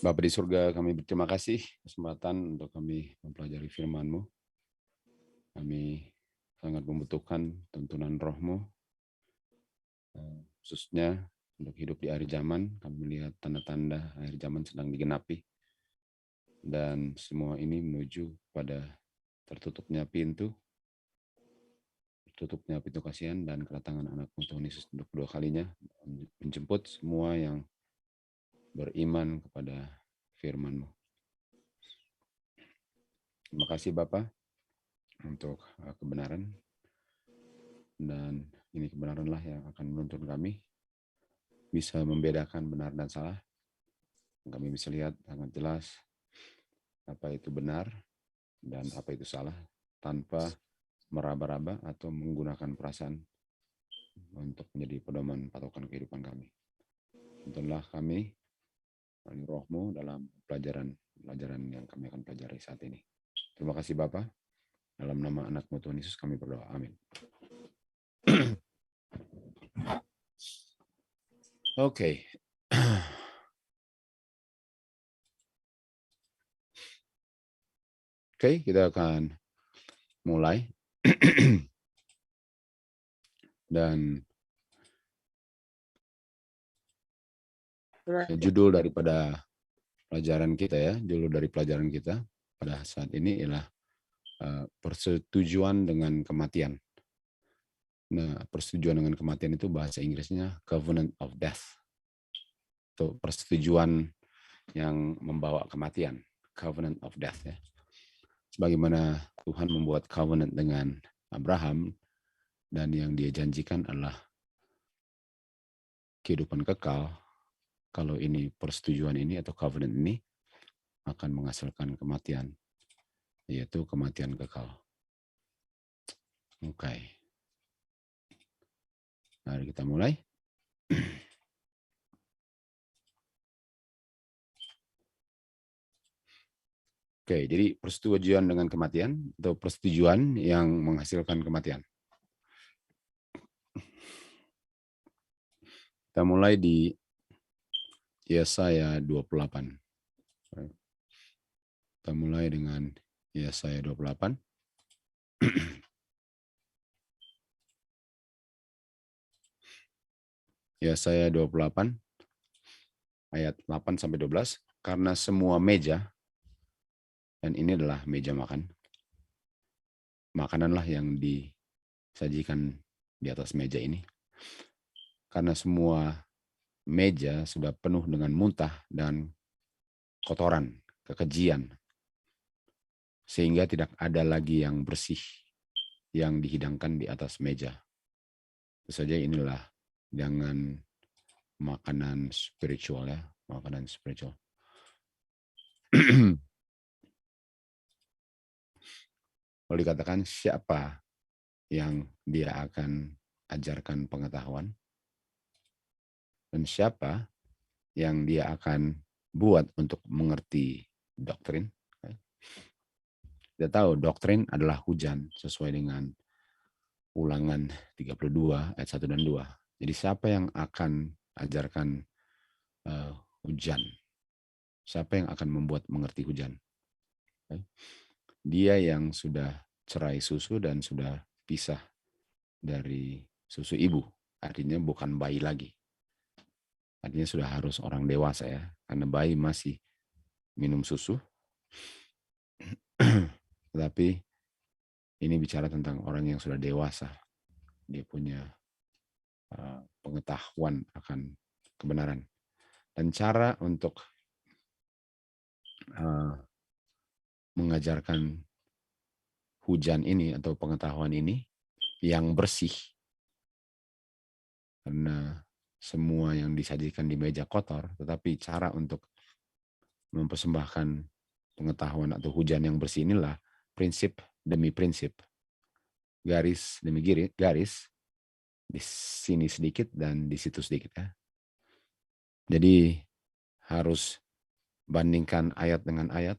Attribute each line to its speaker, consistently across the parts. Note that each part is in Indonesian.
Speaker 1: Bapa di surga, kami berterima kasih kesempatan untuk kami mempelajari firman-Mu. Kami sangat membutuhkan tuntunan Roh-Mu, khususnya untuk hidup di akhir zaman. Kami melihat tanda-tanda akhir zaman sedang digenapi. Dan semua ini menuju pada tertutupnya pintu kasihan dan kedatangan anak-Mu Tuhan Yesus untuk kedua kalinya, menjemput semua yang beriman kepada firman-Mu. Terima kasih Bapa untuk kebenaran, dan ini kebenaranlah yang akan menuntun kami bisa membedakan benar dan salah. Kami bisa lihat sangat jelas apa itu benar dan apa itu salah tanpa meraba-raba atau menggunakan perasaan untuk menjadi pedoman patokan kehidupan kami. Tuntunlah kami melalui Roh-Mu dalam pelajaran yang kami akan pelajari saat ini. Terima kasih Bapa. Dalam nama anak-Mu Tuhan Yesus kami berdoa. Amin. Oke. Oke, kita akan mulai. Dan judul daripada pelajaran kita pada saat ini ialah persetujuan dengan kematian. Nah, persetujuan dengan kematian itu bahasa Inggrisnya covenant of death. Itu persetujuan yang membawa kematian, covenant of death ya. Sebagaimana Tuhan membuat covenant dengan Abraham, dan yang dia janjikan adalah kehidupan kekal. Kalau ini persetujuan ini atau covenant ini akan menghasilkan kematian, yaitu kematian kekal. Oke. Mari kita mulai. Oke, jadi persetujuan dengan kematian atau persetujuan yang menghasilkan kematian. Kita mulai di Yesaya 28. Kita mulai dengan Yesaya 28. Yesaya 28 ayat 8 sampai 12. Karena semua meja, dan ini adalah meja makan, makananlah yang disajikan di atas meja ini. Karena semua meja sudah penuh dengan muntah dan kotoran, kekejian, sehingga tidak ada lagi yang bersih yang dihidangkan di atas meja. Itu saja, inilah dengan makanan spiritual ya, makanan spiritual. Kalau dikatakan siapa yang dia akan ajarkan pengetahuan, dan siapa yang dia akan buat untuk mengerti doktrin. Kita tahu doktrin adalah hujan sesuai dengan Ulangan 32 ayat 1 dan 2. Jadi siapa yang akan ajarkan hujan? Siapa yang akan membuat mengerti hujan? Dia yang sudah cerai susu dan sudah pisah dari susu ibu. Artinya bukan bayi lagi. Artinya sudah harus orang dewasa ya. Karena bayi masih minum susu. Tetapi ini bicara tentang orang yang sudah dewasa. Dia punya pengetahuan akan kebenaran. Dan cara untuk mengajarkan hujan ini atau pengetahuan ini yang bersih. Karena semua yang disajikan di meja kotor, tetapi cara untuk mempersembahkan pengetahuan atau hujan yang bersih inilah prinsip demi prinsip. Garis demi garis, di sini sedikit dan di situ sedikit ya. Jadi harus bandingkan ayat dengan ayat,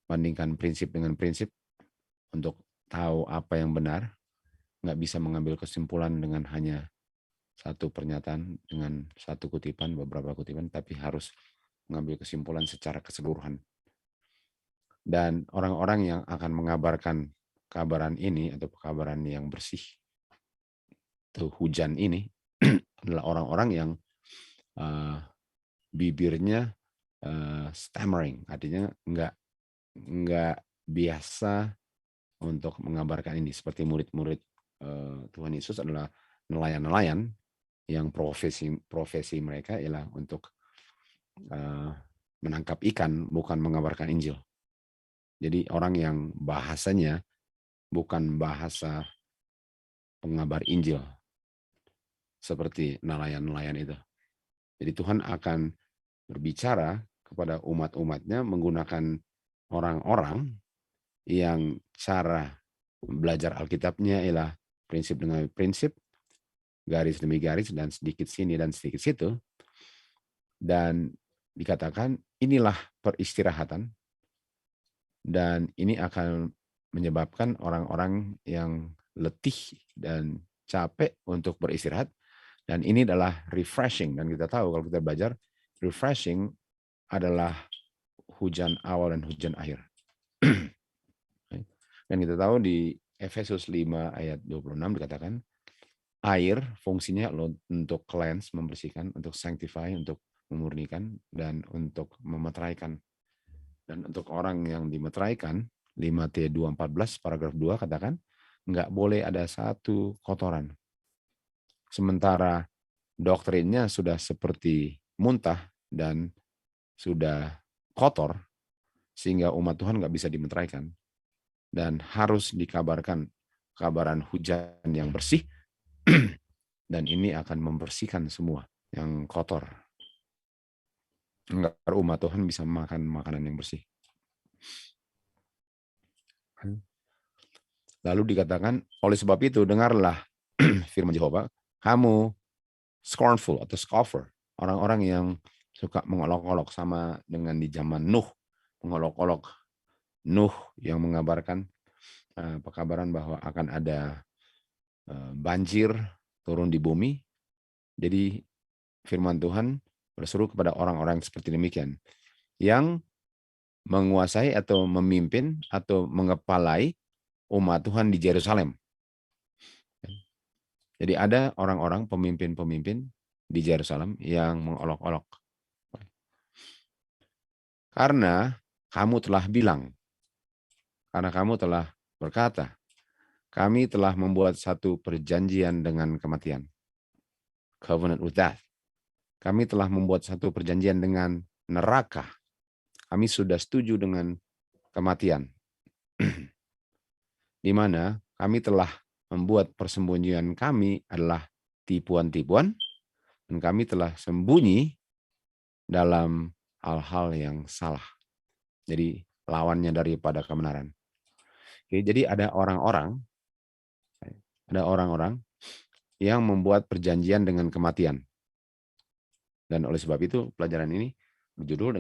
Speaker 1: bandingkan prinsip dengan prinsip untuk tahu apa yang benar. Nggak bisa mengambil kesimpulan dengan hanya satu pernyataan, dengan satu kutipan, beberapa kutipan, tapi harus mengambil kesimpulan secara keseluruhan. Dan orang-orang yang akan mengabarkan kabaran ini atau kabaran yang bersih, itu hujan ini, adalah orang-orang yang uh, bibirnya stammering, artinya nggak biasa untuk mengabarkan ini. Seperti murid-murid Tuhan Yesus adalah nelayan-nelayan yang profesi mereka ialah untuk menangkap ikan, bukan mengabarkan Injil. Jadi orang yang bahasanya bukan bahasa pengabar Injil seperti nelayan-nelayan itu. Jadi Tuhan akan berbicara kepada umat-umatnya menggunakan orang-orang yang cara belajar Alkitabnya ialah prinsip demi prinsip, garis demi garis, dan sedikit sini dan sedikit situ. Dan dikatakan inilah peristirahatan, dan ini akan menyebabkan orang-orang yang letih dan capek untuk beristirahat. Dan ini adalah refreshing. Dan kita tahu kalau kita belajar, refreshing adalah hujan awal dan hujan akhir. Dan kita tahu di Efesus 5 ayat 26 dikatakan, air fungsinya untuk cleanse, membersihkan, untuk sanctify, untuk memurnikan, dan untuk memeteraikan. Dan untuk orang yang dimeteraikan, 5T 2:14 paragraf 2 katakan, nggak boleh ada satu kotoran. Sementara doktrinnya sudah seperti muntah dan sudah kotor, sehingga umat Tuhan nggak bisa dimeteraikan. Dan harus dikabarkan kabaran hujan yang bersih, dan ini akan membersihkan semua yang kotor. Agar umat Tuhan bisa makan makanan yang bersih. Lalu dikatakan, oleh sebab itu dengarlah firman Yehova, kamu scornful atau scoffer, orang-orang yang suka mengolok-olok, sama dengan di zaman Nuh, mengolok-olok Nuh yang mengabarkan pekabaran bahwa akan ada banjir turun di bumi. Jadi firman Tuhan berseru kepada orang-orang seperti demikian, yang menguasai atau memimpin atau mengepalai umat Tuhan di Yerusalem. Jadi ada orang-orang pemimpin-pemimpin di Yerusalem yang mengolok-olok. Karena kamu telah bilang, karena kamu telah berkata, kami telah membuat satu perjanjian dengan kematian. Covenant with death. Kami telah membuat satu perjanjian dengan neraka. Kami sudah setuju dengan kematian. Di mana kami telah membuat persembunyian kami adalah tipuan-tipuan, dan kami telah sembunyi dalam hal-hal yang salah. Jadi lawannya daripada kebenaran. Oke, jadi ada orang-orang yang membuat perjanjian dengan kematian. Dan oleh sebab itu pelajaran ini berjudul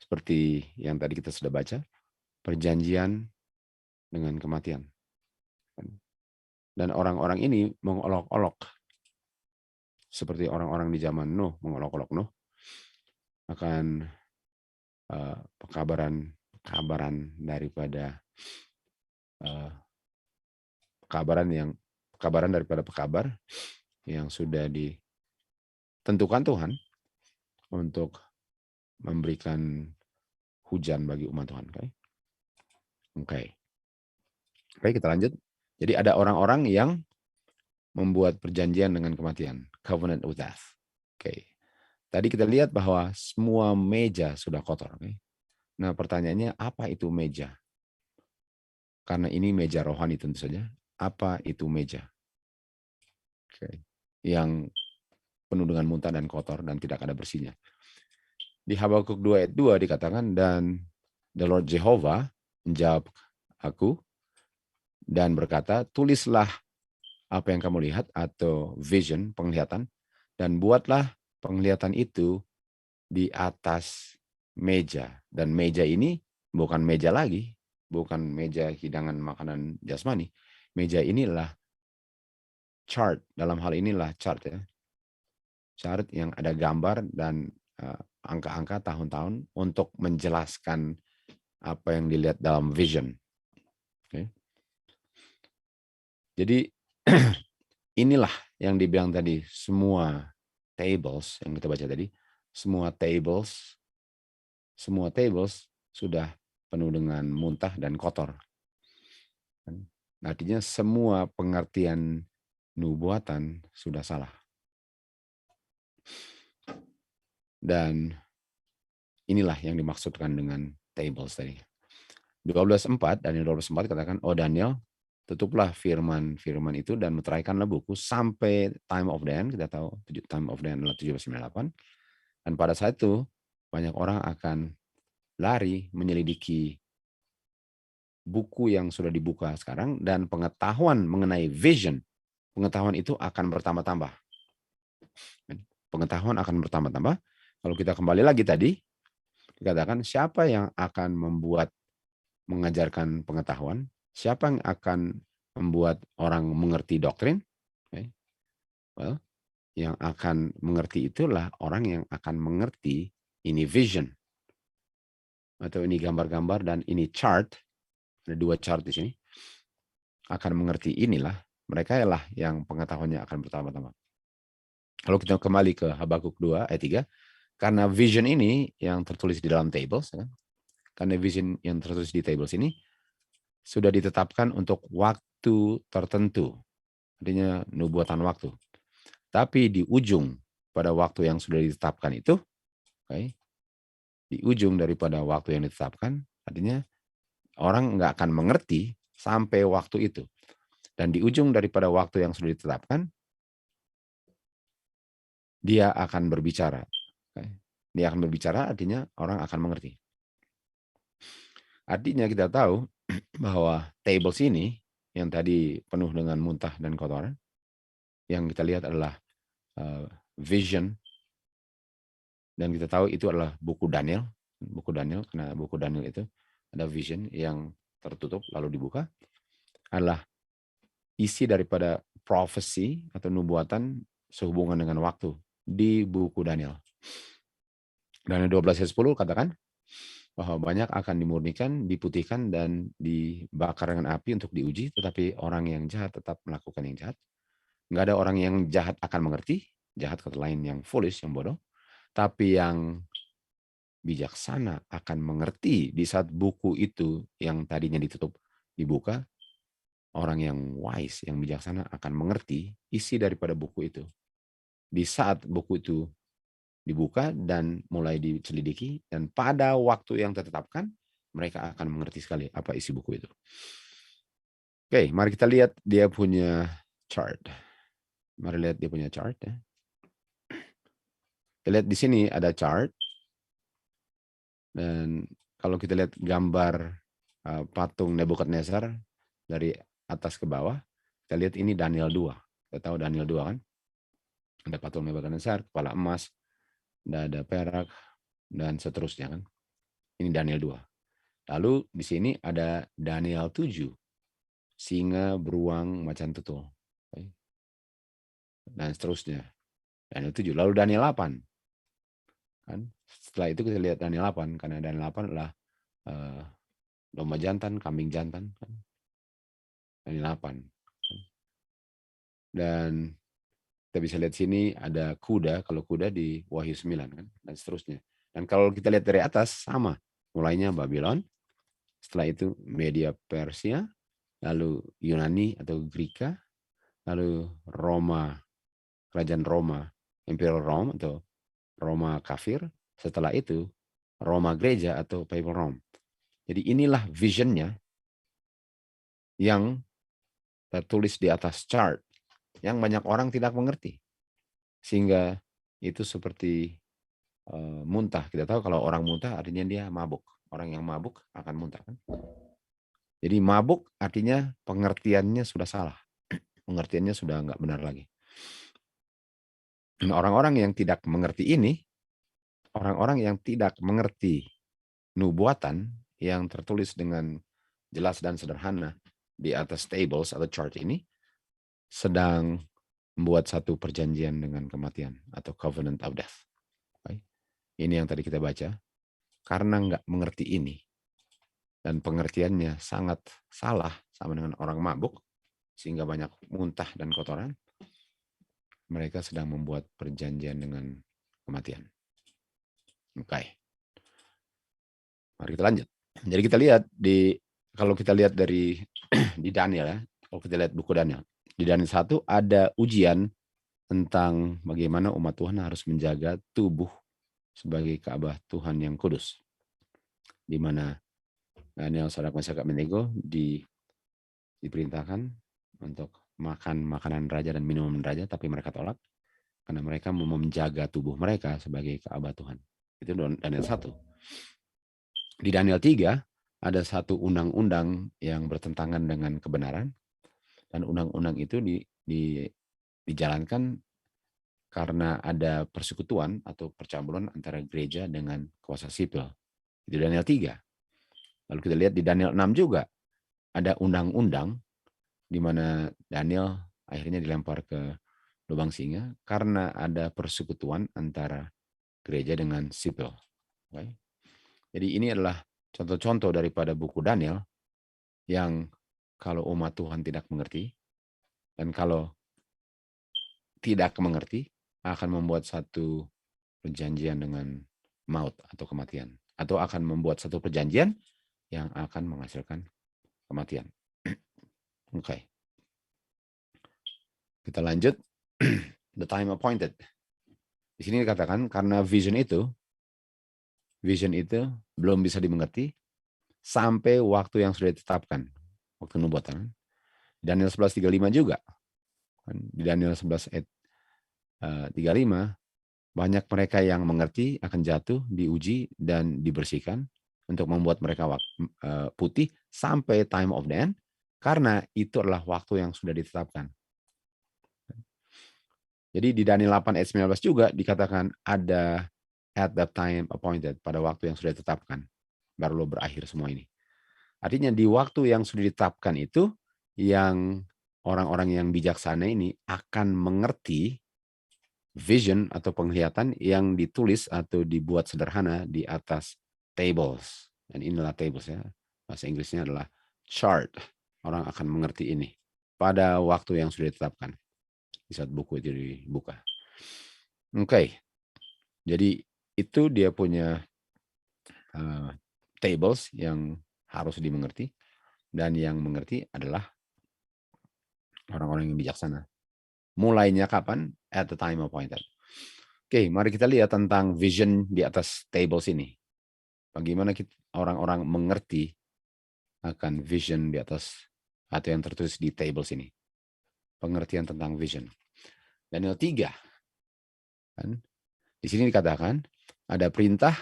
Speaker 1: seperti yang tadi kita sudah baca, perjanjian dengan kematian. Dan orang-orang ini mengolok-olok seperti orang-orang di zaman Nuh mengolok-olok Nuh akan pekabaran daripada pekabaran daripada pekabar yang sudah ditentukan Tuhan untuk memberikan hujan bagi umat Tuhan. Oke, kita lanjut. Jadi ada orang-orang yang membuat perjanjian dengan kematian, covenant with death. Oke. Tadi kita lihat bahwa semua meja sudah kotor. Nah, pertanyaannya apa itu meja? Karena ini meja rohani tentu saja. Apa itu meja? Yang penuh dengan muntah dan kotor dan tidak ada bersihnya. Di Habakuk 2 ayat 2 dikatakan, dan the Lord Jehovah menjawab aku dan berkata, tulislah apa yang kamu lihat atau vision, penglihatan, dan buatlah penglihatan itu di atas meja. Dan meja ini bukan meja lagi, bukan meja hidangan makanan jasmani. Meja inilah chart, dalam hal inilah chart ya. Chart yang ada gambar dan angka-angka tahun-tahun untuk menjelaskan apa yang dilihat dalam vision. Okay. Jadi inilah yang dibilang tadi, semua tables yang kita baca tadi, semua tables sudah penuh dengan muntah dan kotor. Artinya semua pengertian nubuatan sudah salah. Dan inilah yang dimaksudkan dengan tables tadi. 12:4, Daniel 12:4 katakan, oh Daniel, tutuplah firman itu dan meteraikanlah buku sampai time of the end. Kita tahu time of the end adalah 1798. Dan pada saat itu banyak orang akan lari menyelidiki buku yang sudah dibuka sekarang, dan pengetahuan mengenai vision, pengetahuan itu akan bertambah-tambah. Pengetahuan akan bertambah-tambah. Kalau kita kembali lagi tadi, dikatakan siapa yang akan mengajarkan pengetahuan, siapa yang akan membuat orang mengerti doktrin. Okay. Well, yang akan mengerti itulah orang yang akan mengerti ini vision, atau ini gambar-gambar dan ini chart. Ada 2 chart di sini. Akan mengerti inilah, mereka ialah yang pengetahuannya akan bertambah-tambah. Kalau kita kembali ke Habakuk 2 ayat 3, karena vision ini yang tertulis di dalam tables, karena vision yang tertulis di tables ini sudah ditetapkan untuk waktu tertentu, artinya nubuatan waktu. Tapi di ujung pada waktu yang sudah ditetapkan itu, okay, di ujung daripada waktu yang ditetapkan, artinya orang nggak akan mengerti sampai waktu itu. Dan di ujung daripada waktu yang sudah ditetapkan, dia akan berbicara. Okay. Dia akan berbicara, artinya orang akan mengerti. Artinya kita tahu bahwa tables ini yang tadi penuh dengan muntah dan kotoran, yang kita lihat adalah vision, dan kita tahu itu adalah buku Daniel, karena buku Daniel itu ada vision yang tertutup lalu dibuka, adalah isi daripada prophecy atau nubuatan sehubungan dengan waktu di buku Daniel. Daniel 12 ayat 10 katakan bahwa banyak akan dimurnikan, diputihkan, dan dibakar dengan api untuk diuji, tetapi orang yang jahat tetap melakukan yang jahat. Nggak ada orang yang jahat akan mengerti, jahat kata lain yang foolish, yang bodoh, tapi yang bijaksana akan mengerti di saat buku itu yang tadinya ditutup dibuka. Orang yang wise, yang bijaksana akan mengerti isi daripada buku itu. Di saat buku itu dibuka dan mulai diselidiki, dan pada waktu yang ditetapkan, mereka akan mengerti sekali apa isi buku itu. Oke, mari kita lihat dia punya chart. Mari lihat dia punya chart ya. Kita lihat di sini ada chart. Dan kalau kita lihat gambar patung Nebukadnezar dari atas ke bawah, kita lihat ini Daniel 2. Kita tahu Daniel 2 kan? Ada patung Nebukadnezar, kepala emas, dada perak, dan seterusnya kan. Ini Daniel 2. Lalu di sini ada Daniel 7. Singa beruang macan tutul. Dan seterusnya. Daniel 7. Lalu Daniel 8. Kan? Setelah itu kita lihat Daniel 8. Karena Daniel 8 adalah domba jantan, kambing jantan. Kan? Daniel 8. Dan kita bisa lihat sini ada kuda. Kalau kuda di Wahyu 9. Kan? Dan seterusnya. Dan kalau kita lihat dari atas, sama. Mulainya Babylon. Setelah itu Media Persia. Lalu Yunani atau Greka. Lalu Roma. Kerajaan Roma. Imperial Rome atau Roma kafir. Setelah itu Roma gereja atau Papal Rome. Jadi inilah visionnya yang tertulis di atas chart yang banyak orang tidak mengerti. Sehingga itu seperti muntah. Kita tahu kalau orang muntah artinya dia mabuk. Orang yang mabuk akan muntah kan. Jadi mabuk artinya pengertiannya sudah salah. Pengertiannya sudah nggak benar lagi. Nah, orang-orang yang tidak mengerti ini, orang-orang yang tidak mengerti nubuatan yang tertulis dengan jelas dan sederhana di atas tables atau chart ini, sedang membuat satu perjanjian dengan kematian atau covenant of death. Okay. ini yang tadi kita baca, karena nggak mengerti ini, dan pengertiannya sangat salah sama dengan orang mabuk, sehingga banyak muntah dan kotoran, mereka sedang membuat perjanjian dengan kematian. Oke, mari kita lanjut. Jadi kita lihat kalau kita lihat dari di Daniel ya, kalau kita lihat buku Daniel, di Daniel 1 ada ujian tentang bagaimana umat Tuhan harus menjaga tubuh sebagai Ka'bah Tuhan yang kudus. Di mana Daniel, Sadrak, Mesak, Abednego diperintahkan untuk makan makanan raja dan minuman raja, tapi mereka tolak karena mereka mau menjaga tubuh mereka sebagai Ka'bah Tuhan. Itu Daniel 1. Di Daniel 3 ada satu undang-undang yang bertentangan dengan kebenaran, dan undang-undang itu dijalankan karena ada persekutuan atau percampuran antara gereja dengan kuasa sipil. Itu Daniel 3. Lalu kita lihat di Daniel 6 juga ada undang-undang di mana Daniel akhirnya dilempar ke lubang singa karena ada persekutuan antara gereja dengan sipil. Okay? Jadi ini adalah contoh-contoh daripada buku Daniel yang kalau umat Tuhan tidak mengerti, dan kalau tidak mengerti akan membuat satu perjanjian dengan maut atau kematian, atau akan membuat satu perjanjian yang akan menghasilkan kematian. Oke. Okay. Kita lanjut. The time appointed. Di sini dikatakan karena vision itu belum bisa dimengerti sampai waktu yang sudah ditetapkan, waktu nubuatan. Daniel 11:35 juga. Di Daniel 11 ayat 35, banyak mereka yang mengerti akan jatuh, diuji, dan dibersihkan untuk membuat mereka putih sampai time of the end, karena itu adalah waktu yang sudah ditetapkan. Jadi di Daniel 8 ayat 19 juga dikatakan ada at the time appointed, pada waktu yang sudah ditetapkan, baru berakhir semua ini. Artinya di waktu yang sudah ditetapkan itu, yang orang-orang yang bijaksana ini akan mengerti vision atau penglihatan yang ditulis atau dibuat sederhana di atas tables. Dan inilah tables ya. Bahasa Inggrisnya adalah chart. Orang akan mengerti ini pada waktu yang sudah ditetapkan di saat buku itu dibuka. Oke. Jadi itu dia punya tables yang harus dimengerti, dan yang mengerti adalah orang-orang yang bijaksana. Mulainya kapan? At the time appointed. Oke, mari kita lihat tentang vision di atas tables ini. Bagaimana orang-orang mengerti akan vision di atas atau yang tertulis di tables ini. Pengertian tentang vision. Daniel 3. Kan? Di sini dikatakan ada perintah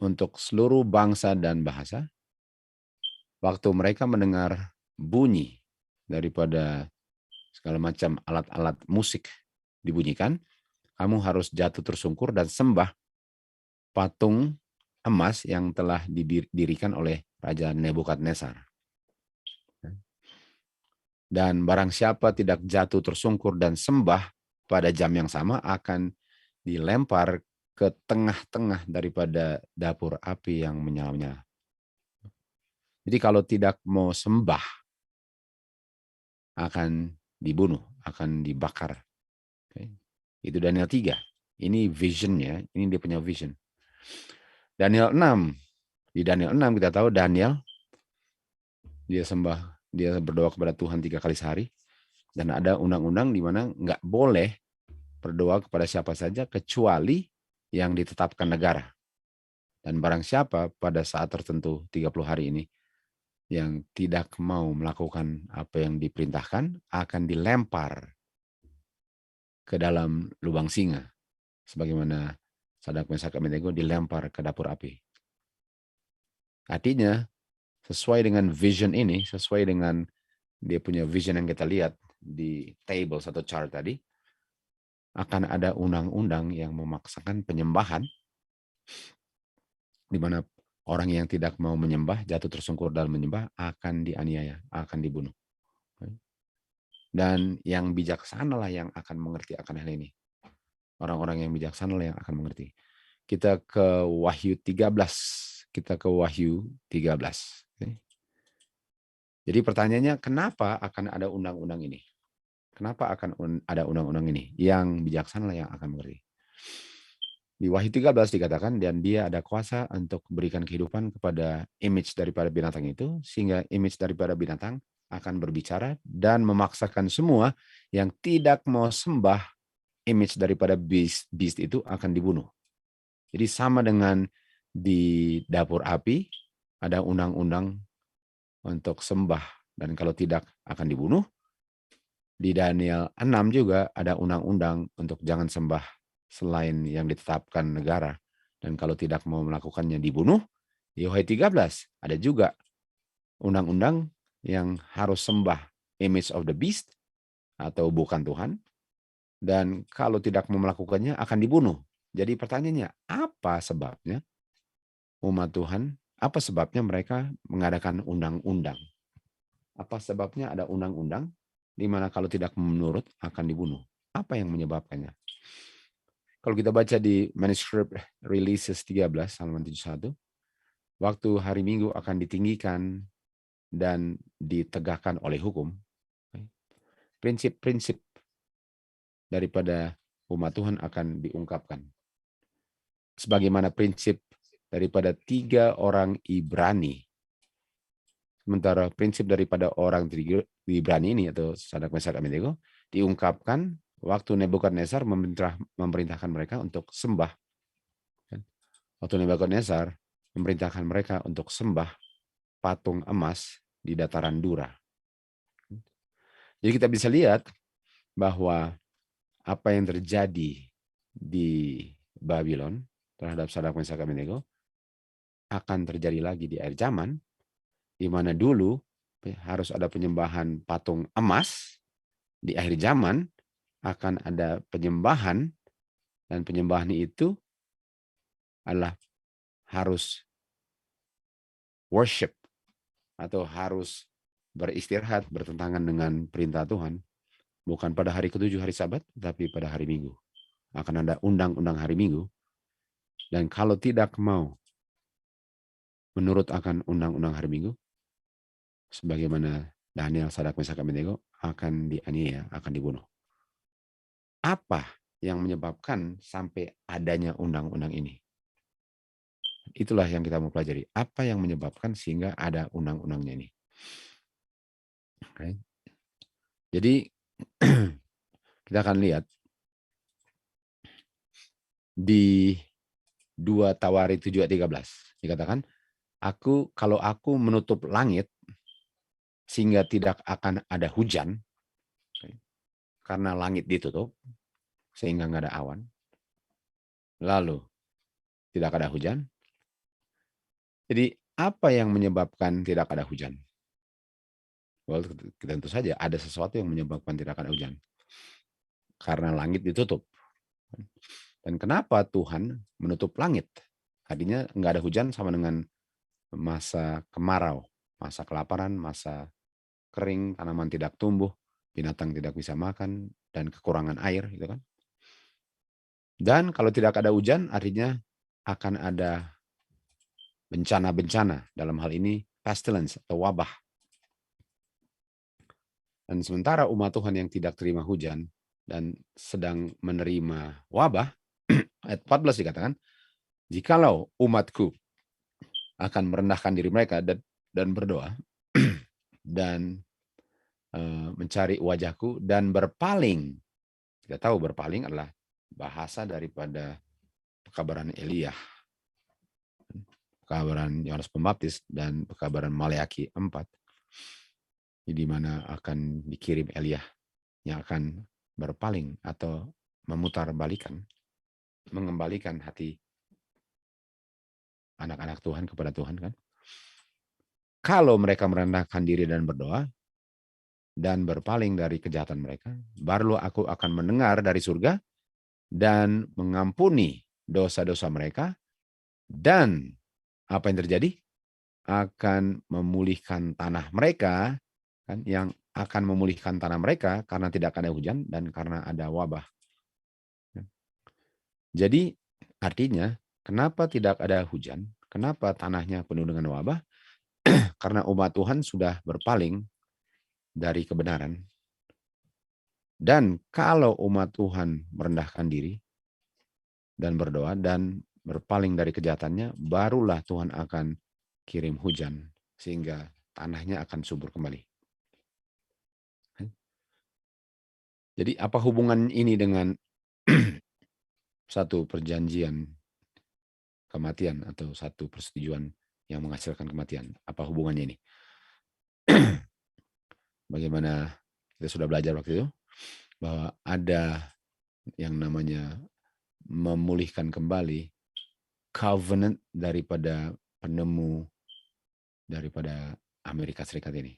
Speaker 1: untuk seluruh bangsa dan bahasa. Waktu mereka mendengar bunyi daripada segala macam alat-alat musik dibunyikan, kamu harus jatuh tersungkur dan sembah patung emas yang telah didirikan oleh Raja Nebukadnezar. Dan barang siapa tidak jatuh tersungkur dan sembah pada jam yang sama akan dilempar ke tengah-tengah daripada dapur api yang menyala-nyala. Jadi kalau tidak mau sembah, akan dibunuh, akan dibakar. Okay. Itu Daniel 3. Ini visionnya, ini dia punya vision. Daniel 6. Di Daniel 6 kita tahu Daniel, dia berdoa kepada Tuhan 3 kali sehari. Dan ada undang-undang di mana nggak boleh berdoa kepada siapa saja kecuali yang ditetapkan negara. Dan barang siapa pada saat tertentu 30 hari ini yang tidak mau melakukan apa yang diperintahkan akan dilempar ke dalam lubang singa. Sebagaimana Sadrak, Mesak, Abednego dilempar ke dapur api. Artinya sesuai dengan vision ini, sesuai dengan dia punya vision yang kita lihat di table atau chart tadi, akan ada undang-undang yang memaksakan penyembahan, di mana orang yang tidak mau menyembah, jatuh tersungkur dalam menyembah, akan dianiaya, akan dibunuh. Dan yang bijaksana lah yang akan mengerti akan hal ini. Orang-orang yang bijaksana lah yang akan mengerti. Kita ke Wahyu 13. Kita ke Wahyu 13. Oke. Jadi pertanyaannya, kenapa akan ada undang-undang ini? Kenapa akan ada undang-undang ini? Yang bijaksana yang akan mengerti. Di Wahyu 13 dikatakan, dan dia ada kuasa untuk berikan kehidupan kepada image daripada binatang itu, sehingga image daripada binatang akan berbicara dan memaksakan semua yang tidak mau sembah image daripada beast itu akan dibunuh. Jadi sama dengan di dapur api, ada undang-undang untuk sembah, dan kalau tidak akan dibunuh. Di Daniel 6 juga ada undang-undang untuk jangan sembah selain yang ditetapkan negara. Dan kalau tidak mau melakukannya dibunuh. Di Wahyu 13 ada juga undang-undang yang harus sembah image of the beast atau bukan Tuhan. Dan kalau tidak mau melakukannya akan dibunuh. Jadi pertanyaannya, apa sebabnya umat Tuhan, apa sebabnya mereka mengadakan undang-undang? Apa sebabnya ada undang-undang di mana kalau tidak menurut akan dibunuh? Apa yang menyebabkannya? Kalau kita baca di manuskrip Releases 13 halaman 71, waktu hari Minggu akan ditinggikan dan ditegakkan oleh hukum, prinsip-prinsip daripada umat Tuhan akan diungkapkan. Sebagaimana prinsip daripada 3 orang Ibrani. Sementara prinsip daripada orang Ibrani ini atau Sadak Mesak Abednego diungkapkan waktu Nebukadnezar memerintahkan mereka untuk sembah. Waktu Nebukadnezar memerintahkan mereka untuk sembah patung emas di dataran Dura. Jadi kita bisa lihat bahwa apa yang terjadi di Babylon terhadap Sadak Mesak Abednego akan terjadi lagi di akhir zaman, di mana dulu harus ada penyembahan patung emas. Di akhir zaman akan ada penyembahan, dan penyembahan itu adalah harus worship atau harus beristirahat bertentangan dengan perintah Tuhan. Bukan pada hari ke-7 hari Sabat, tapi pada hari Minggu. Akan ada undang-undang hari Minggu. Dan kalau tidak mau menurut akan undang-undang hari Minggu, sebagaimana Daniel, Sadak, Mesak, Abednego akan dianiaya, akan dibunuh. Apa yang menyebabkan sampai adanya undang-undang ini? Itulah yang kita mau pelajari. Apa yang menyebabkan sehingga ada undang-undangnya ini? Okay. Jadi kita akan lihat di 2 Tawarik 7 ayat 13 dikatakan, kalau aku menutup langit sehingga tidak akan ada hujan, karena langit ditutup sehingga nggak ada awan, lalu tidak ada hujan. Jadi apa yang menyebabkan tidak ada hujan? Well, tentu saja ada sesuatu yang menyebabkan tidak ada hujan. Karena langit ditutup. Dan kenapa Tuhan menutup langit? Artinya nggak ada hujan sama dengan masa kemarau, masa kelaparan, masa kering, tanaman tidak tumbuh, binatang tidak bisa makan, dan kekurangan air, gitu kan. Dan kalau tidak ada hujan, artinya akan ada bencana-bencana, dalam hal ini pestilence atau wabah. Dan sementara umat Tuhan yang tidak terima hujan dan sedang menerima wabah, ayat 14 dikatakan, jikalau umatku akan merendahkan diri mereka dan berdoa dan mencari wajahku dan berpaling. Kita tahu berpaling adalah bahasa daripada pekabaran Elia, pekabaran Yohanes Pembaptis, dan pekabaran Maleakhi 4, di mana akan dikirim Elia yang akan berpaling atau memutarbalikan, mengembalikan hati anak-anak Tuhan kepada Tuhan, kan? Kalau mereka merendahkan diri dan berdoa dan berpaling dari kejahatan mereka, barulah aku akan mendengar dari surga dan mengampuni dosa-dosa mereka, dan apa yang terjadi? Akan memulihkan tanah mereka, kan, yang akan memulihkan tanah mereka karena tidak ada hujan dan karena ada wabah. Jadi artinya Kenapa tidak ada hujan? Kenapa tanahnya penuh dengan wabah? Karena umat Tuhan sudah berpaling dari kebenaran. Dan kalau umat Tuhan merendahkan diri dan berdoa dan berpaling dari kejahatannya, barulah Tuhan akan kirim hujan sehingga tanahnya akan subur kembali. Jadi apa hubungan ini dengan satu perjanjian kematian atau satu persetujuan yang menghasilkan kematian? Apa hubungannya ini? Bagaimana kita sudah belajar waktu itu bahwa ada yang namanya memulihkan kembali covenant daripada penemu daripada Amerika Serikat ini.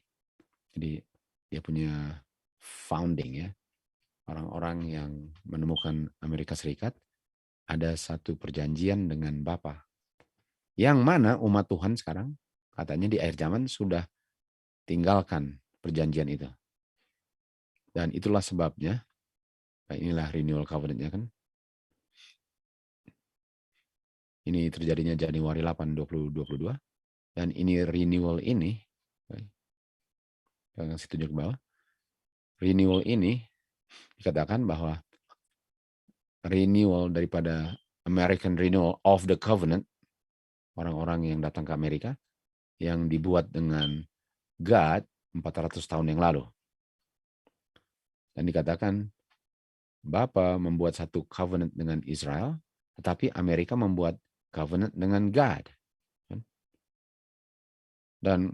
Speaker 1: Jadi dia punya founding ya, orang-orang yang menemukan Amerika Serikat ada satu perjanjian dengan Bapa. Yang mana umat Tuhan sekarang katanya di akhir zaman sudah tinggalkan perjanjian itu. Dan itulah sebabnya, nah inilah renewal covenant-nya kan. Ini terjadinya Januari 8, 2022. Dan ini renewal ini, yang situ tunjuk ke bawah, renewal ini dikatakan bahwa renewal daripada American Renewal of the Covenant, orang-orang yang datang ke Amerika, yang dibuat dengan God 400 tahun yang lalu. Dan dikatakan, Bapa membuat satu covenant dengan Israel, tetapi Amerika membuat covenant dengan God. Dan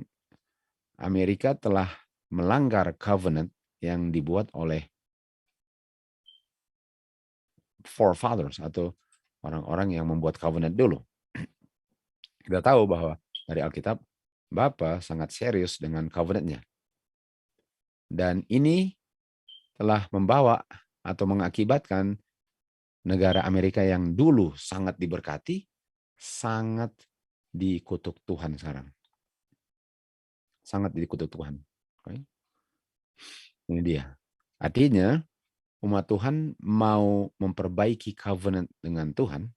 Speaker 1: Amerika telah melanggar covenant yang dibuat oleh forefathers atau orang-orang yang membuat covenant dulu. Kita tahu bahwa dari Alkitab, Bapa sangat serius dengan covenant-nya. Dan ini telah membawa atau mengakibatkan negara Amerika yang dulu sangat diberkati, sangat dikutuk Tuhan sekarang. Sangat dikutuk Tuhan. Okay? Ini dia. Artinya, umat Tuhan mau memperbaiki covenant dengan Tuhan,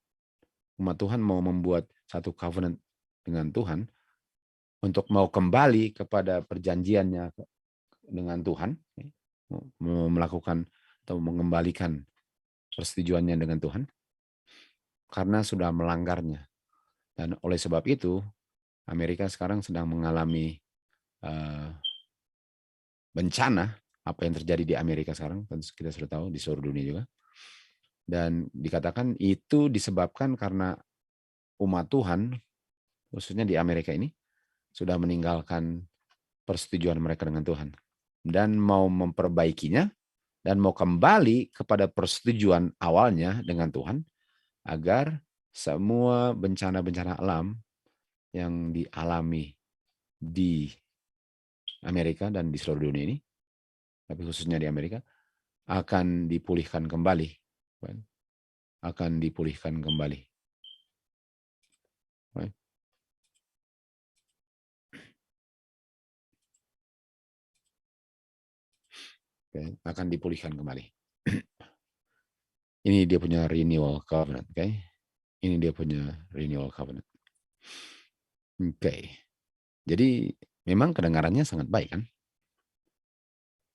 Speaker 1: umat Tuhan mau membuat satu covenant dengan Tuhan, untuk mau kembali kepada perjanjiannya dengan Tuhan, melakukan atau mengembalikan persetujuannya dengan Tuhan, karena sudah melanggarnya. Dan oleh sebab itu, Amerika sekarang sedang mengalami bencana. Apa yang terjadi di Amerika sekarang, tentu kita sudah tahu, di seluruh dunia juga. Dan dikatakan itu disebabkan karena umat Tuhan, khususnya di Amerika ini, sudah meninggalkan persetujuan mereka dengan Tuhan. Dan mau memperbaikinya, dan mau kembali kepada persetujuan awalnya dengan Tuhan, agar semua bencana-bencana alam yang dialami di Amerika dan di seluruh dunia ini, tapi khususnya di Amerika, akan dipulihkan kembali. Akan dipulihkan kembali. Akan dipulihkan kembali. Ini dia punya renewal covenant. Ini dia punya renewal covenant. Jadi memang kedengarannya sangat baik kan?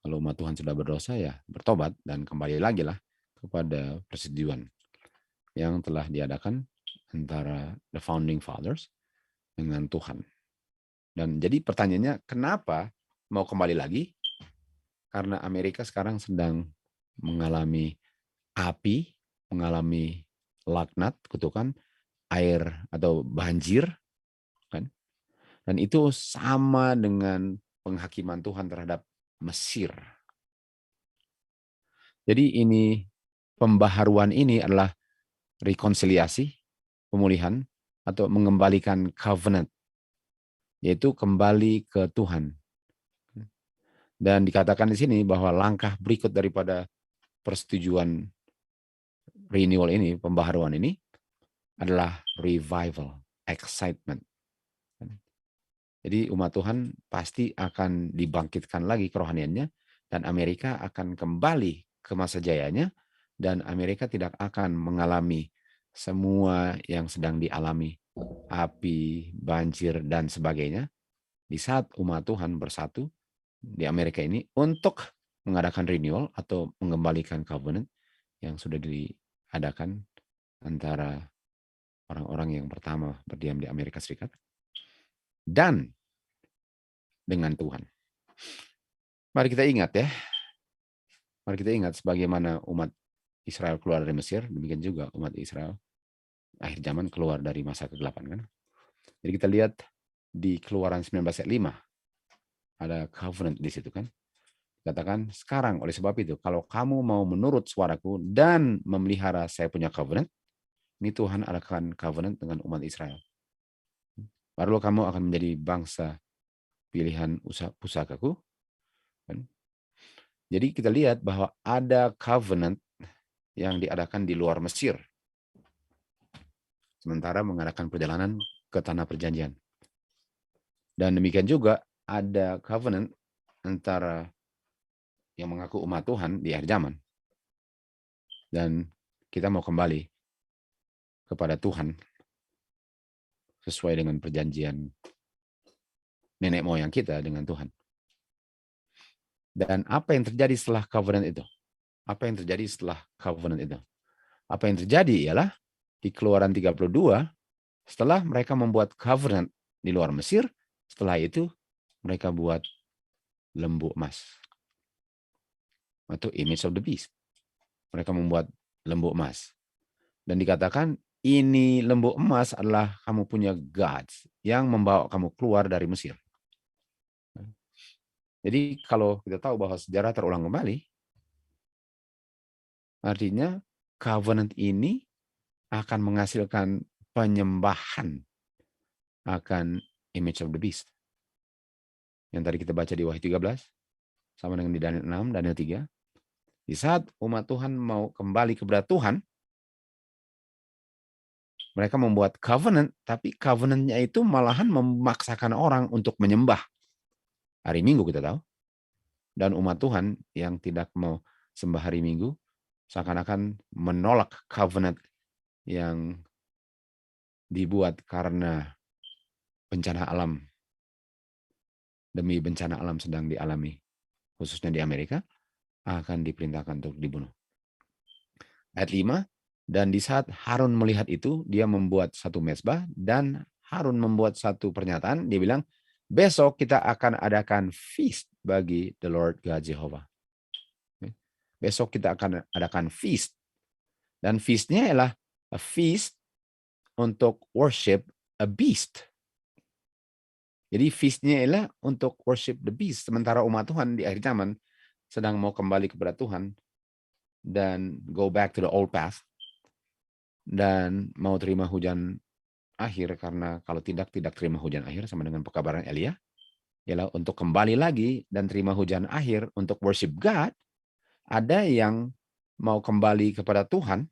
Speaker 1: Kalau umat Tuhan sudah berdosa ya bertobat dan kembali lagi lah kepada persetujuan yang telah diadakan antara the founding fathers dengan Tuhan. Dan jadi pertanyaannya, kenapa mau kembali lagi? Karena Amerika sekarang sedang mengalami api, mengalami laknat, kutukan, air atau banjir, kan? Dan itu sama dengan penghakiman Tuhan terhadap Mesir. Jadi ini pembaharuan ini adalah rekonsiliasi, pemulihan, atau mengembalikan covenant, yaitu kembali ke Tuhan. Dan dikatakan di sini bahwa langkah berikut daripada persetujuan renewal ini, pembaharuan ini, adalah revival, excitement. Jadi umat Tuhan pasti akan dibangkitkan lagi kerohaniannya, dan Amerika akan kembali ke masa jayanya, dan Amerika tidak akan mengalami semua yang sedang dialami, api, banjir, dan sebagainya, di saat umat Tuhan bersatu di Amerika ini untuk mengadakan renewal atau mengembalikan covenant yang sudah diadakan antara orang-orang yang pertama berdiam di Amerika Serikat dan dengan Tuhan. Mari kita ingat ya, mari kita ingat sebagaimana umat Israel keluar dari Mesir, demikian juga umat Israel akhir zaman keluar dari masa kegelapan kan. Jadi kita lihat di Keluaran 19 ayat 5 ada covenant di situ kan. Katakan sekarang oleh sebab itu kalau kamu mau menurut suaraku dan memelihara saya punya covenant, ini Tuhan adakan covenant dengan umat Israel. Baru kamu akan menjadi bangsa pilihan pusakaku. Kan? Jadi kita lihat bahwa ada covenant yang diadakan di luar Mesir. Sementara mengadakan perjalanan ke tanah perjanjian. Dan demikian juga ada covenant antara yang mengaku umat Tuhan di akhir zaman. Dan kita mau kembali kepada Tuhan sesuai dengan perjanjian nenek moyang kita dengan Tuhan. Dan apa yang terjadi setelah covenant itu? Apa yang terjadi setelah covenant itu? Apa yang terjadi ialah di Keluaran 32, setelah mereka membuat covenant di luar Mesir, setelah itu mereka buat lembu emas. Atau image of the beast. Mereka membuat lembu emas. Dan dikatakan, ini lembu emas adalah kamu punya gods yang membawa kamu keluar dari Mesir. Jadi kalau kita tahu bahwa sejarah terulang kembali, artinya covenant ini akan menghasilkan penyembahan akan image of the beast. Yang tadi kita baca di Wahyu 13, sama dengan di Daniel 6, Daniel 3. Di saat umat Tuhan mau kembali kepada Tuhan, mereka membuat covenant, tapi covenantnya itu malahan memaksakan orang untuk menyembah. Hari Minggu kita tahu. Dan umat Tuhan yang tidak mau sembah hari Minggu, seakan-akan menolak covenant yang dibuat karena bencana alam. Demi bencana alam sedang dialami, khususnya di Amerika, akan diperintahkan untuk dibunuh. Ayat 5, dan di saat Harun melihat itu, dia membuat satu mezbah, dan Harun membuat satu pernyataan, dia bilang, besok kita akan adakan feast bagi the Lord God Jehovah. Besok kita akan adakan feast. Dan feastnya adalah a feast untuk worship a beast. Jadi feastnya adalah untuk worship the beast. Sementara umat Tuhan di akhir zaman sedang mau kembali kepada Tuhan dan go back to the old path dan mau terima hujan akhir, karena kalau tidak terima hujan akhir sama dengan pekabaran Elia, ialah untuk kembali lagi dan terima hujan akhir untuk worship God. Ada yang mau kembali kepada Tuhan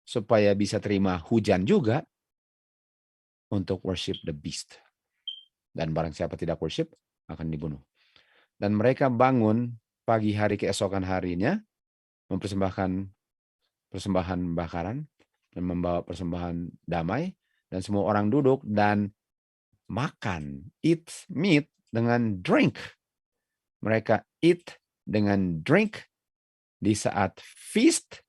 Speaker 1: supaya bisa terima hujan juga untuk worship the beast. Dan barang siapa tidak worship akan dibunuh. Dan mereka bangun pagi hari keesokan harinya mempersembahkan persembahan bakaran dan membawa persembahan damai, dan semua orang duduk dan makan, eat meat dengan drink. Mereka eat dengan drink di saat feast,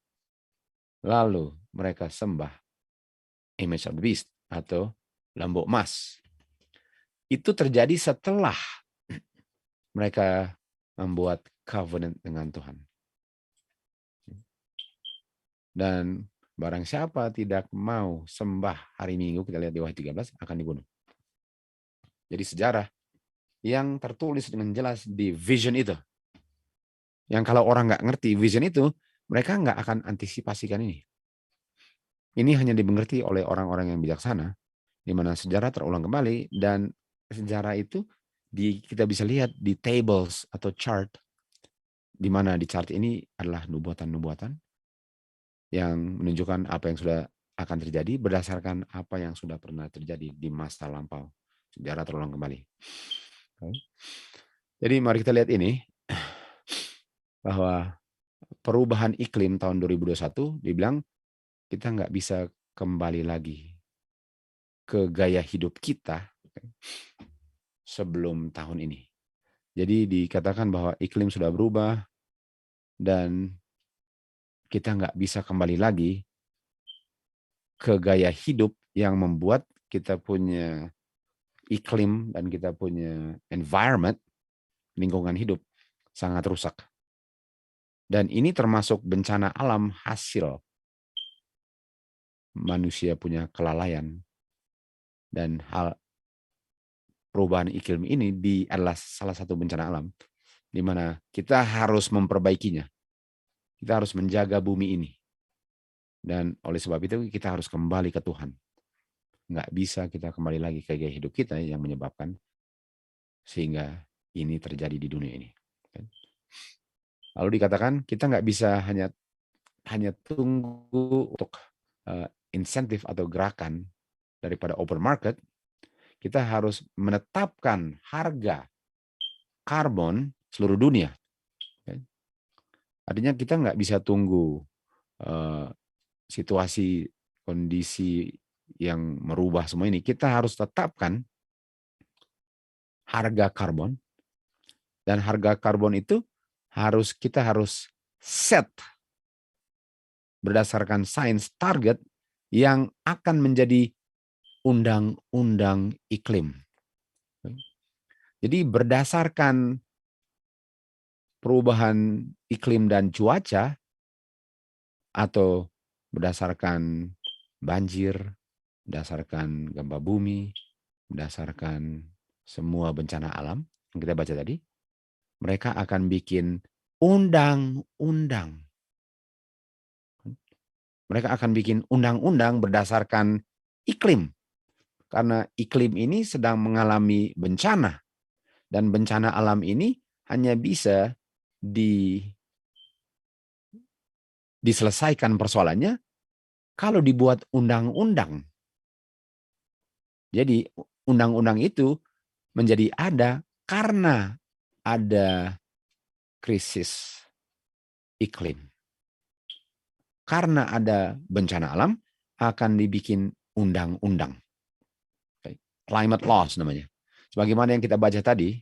Speaker 1: lalu mereka sembah image of the beast atau lembu emas. Itu terjadi setelah mereka membuat covenant dengan Tuhan. Dan barang siapa tidak mau sembah hari Minggu, kita lihat di Wahyu 13, akan dibunuh. Jadi sejarah yang tertulis dengan jelas di vision itu. Yang kalau orang nggak ngerti vision itu, mereka nggak akan antisipasikan ini. Ini hanya dimengerti oleh orang-orang yang bijaksana, di mana sejarah terulang kembali, dan sejarah itu kita bisa lihat di tables atau chart, di mana di chart ini adalah nubuatan-nubuatan yang menunjukkan apa yang sudah akan terjadi berdasarkan apa yang sudah pernah terjadi di masa lampau. Sejarah terulang kembali. Jadi mari kita lihat ini, bahwa perubahan iklim tahun 2021 dibilang kita nggak bisa kembali lagi ke gaya hidup kita sebelum tahun ini. Jadi dikatakan bahwa iklim sudah berubah dan kita nggak bisa kembali lagi ke gaya hidup yang membuat kita punya iklim dan kita punya environment, lingkungan hidup sangat rusak. Dan ini termasuk bencana alam hasil manusia punya kelalaian. Dan hal perubahan iklim ini adalah salah satu bencana alam di mana kita harus memperbaikinya. Kita harus menjaga bumi ini. Dan oleh sebab itu kita harus kembali ke Tuhan. Nggak bisa kita kembali lagi ke gaya hidup kita yang menyebabkan sehingga ini terjadi di dunia ini. Lalu dikatakan kita nggak bisa hanya tunggu untuk insentif atau gerakan daripada open market. Kita harus menetapkan harga karbon seluruh dunia. Artinya kita nggak bisa tunggu situasi kondisi yang merubah semua ini. Kita harus tetapkan harga karbon, dan harga karbon itu kita harus set berdasarkan sains target yang akan menjadi undang-undang iklim. Jadi berdasarkan perubahan iklim dan cuaca atau berdasarkan banjir, berdasarkan gempa bumi, berdasarkan semua bencana alam yang kita baca tadi, mereka akan bikin undang-undang. Mereka akan bikin undang-undang berdasarkan iklim. Karena iklim ini sedang mengalami bencana. Dan bencana alam ini hanya bisa diselesaikan persoalannya kalau dibuat undang-undang. Jadi undang-undang itu menjadi ada karena ada krisis iklim. Karena ada bencana alam, akan dibikin undang-undang. Climate laws namanya. Sebagaimana yang kita baca tadi,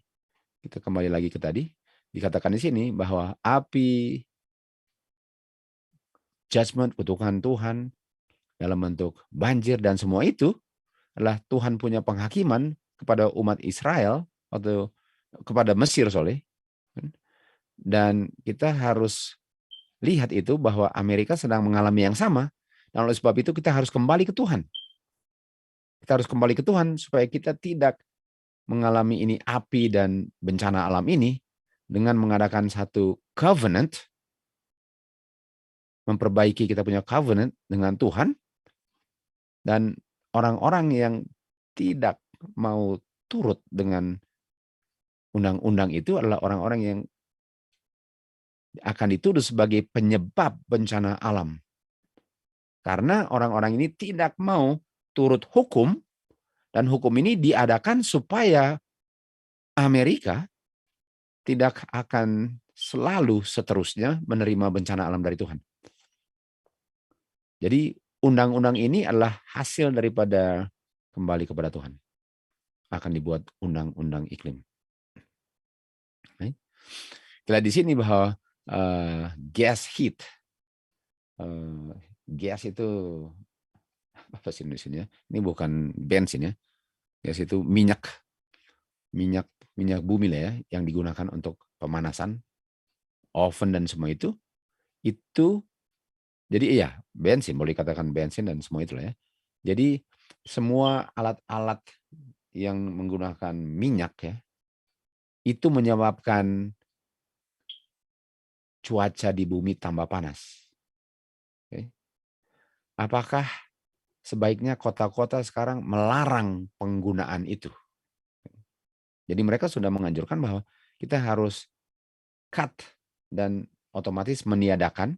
Speaker 1: kita kembali lagi ke tadi, dikatakan di sini bahwa api judgment, kutukan Tuhan dalam bentuk banjir dan semua itu adalah Tuhan punya penghakiman kepada umat Israel atau kepada Mesir, dan kita harus lihat itu bahwa Amerika sedang mengalami yang sama, dan oleh sebab itu kita harus kembali ke Tuhan. Kita harus kembali ke Tuhan supaya kita tidak mengalami ini api dan bencana alam ini dengan mengadakan satu covenant, memperbaiki kita punya covenant dengan Tuhan, dan orang-orang yang tidak mau turut dengan undang-undang itu adalah orang-orang yang akan dituduh sebagai penyebab bencana alam. Karena orang-orang ini tidak mau turut hukum, dan hukum ini diadakan supaya Amerika tidak akan selalu seterusnya menerima bencana alam dari Tuhan. Jadi undang-undang ini adalah hasil daripada kembali kepada Tuhan. Akan dibuat undang-undang iklim. Kita di sini bahwa gas heat, gas itu apa sih Indonesia? Ini bukan bensin ya. Gas itu minyak bumi lah ya, yang digunakan untuk pemanasan, oven dan semua itu jadi iya bensin, boleh dikatakan bensin dan semua itulah ya. Jadi semua alat-alat yang menggunakan minyak ya, itu menyebabkan cuaca di bumi tambah panas. Oke. Apakah sebaiknya kota-kota sekarang melarang penggunaan itu? Jadi mereka sudah menganjurkan bahwa kita harus cut dan otomatis meniadakan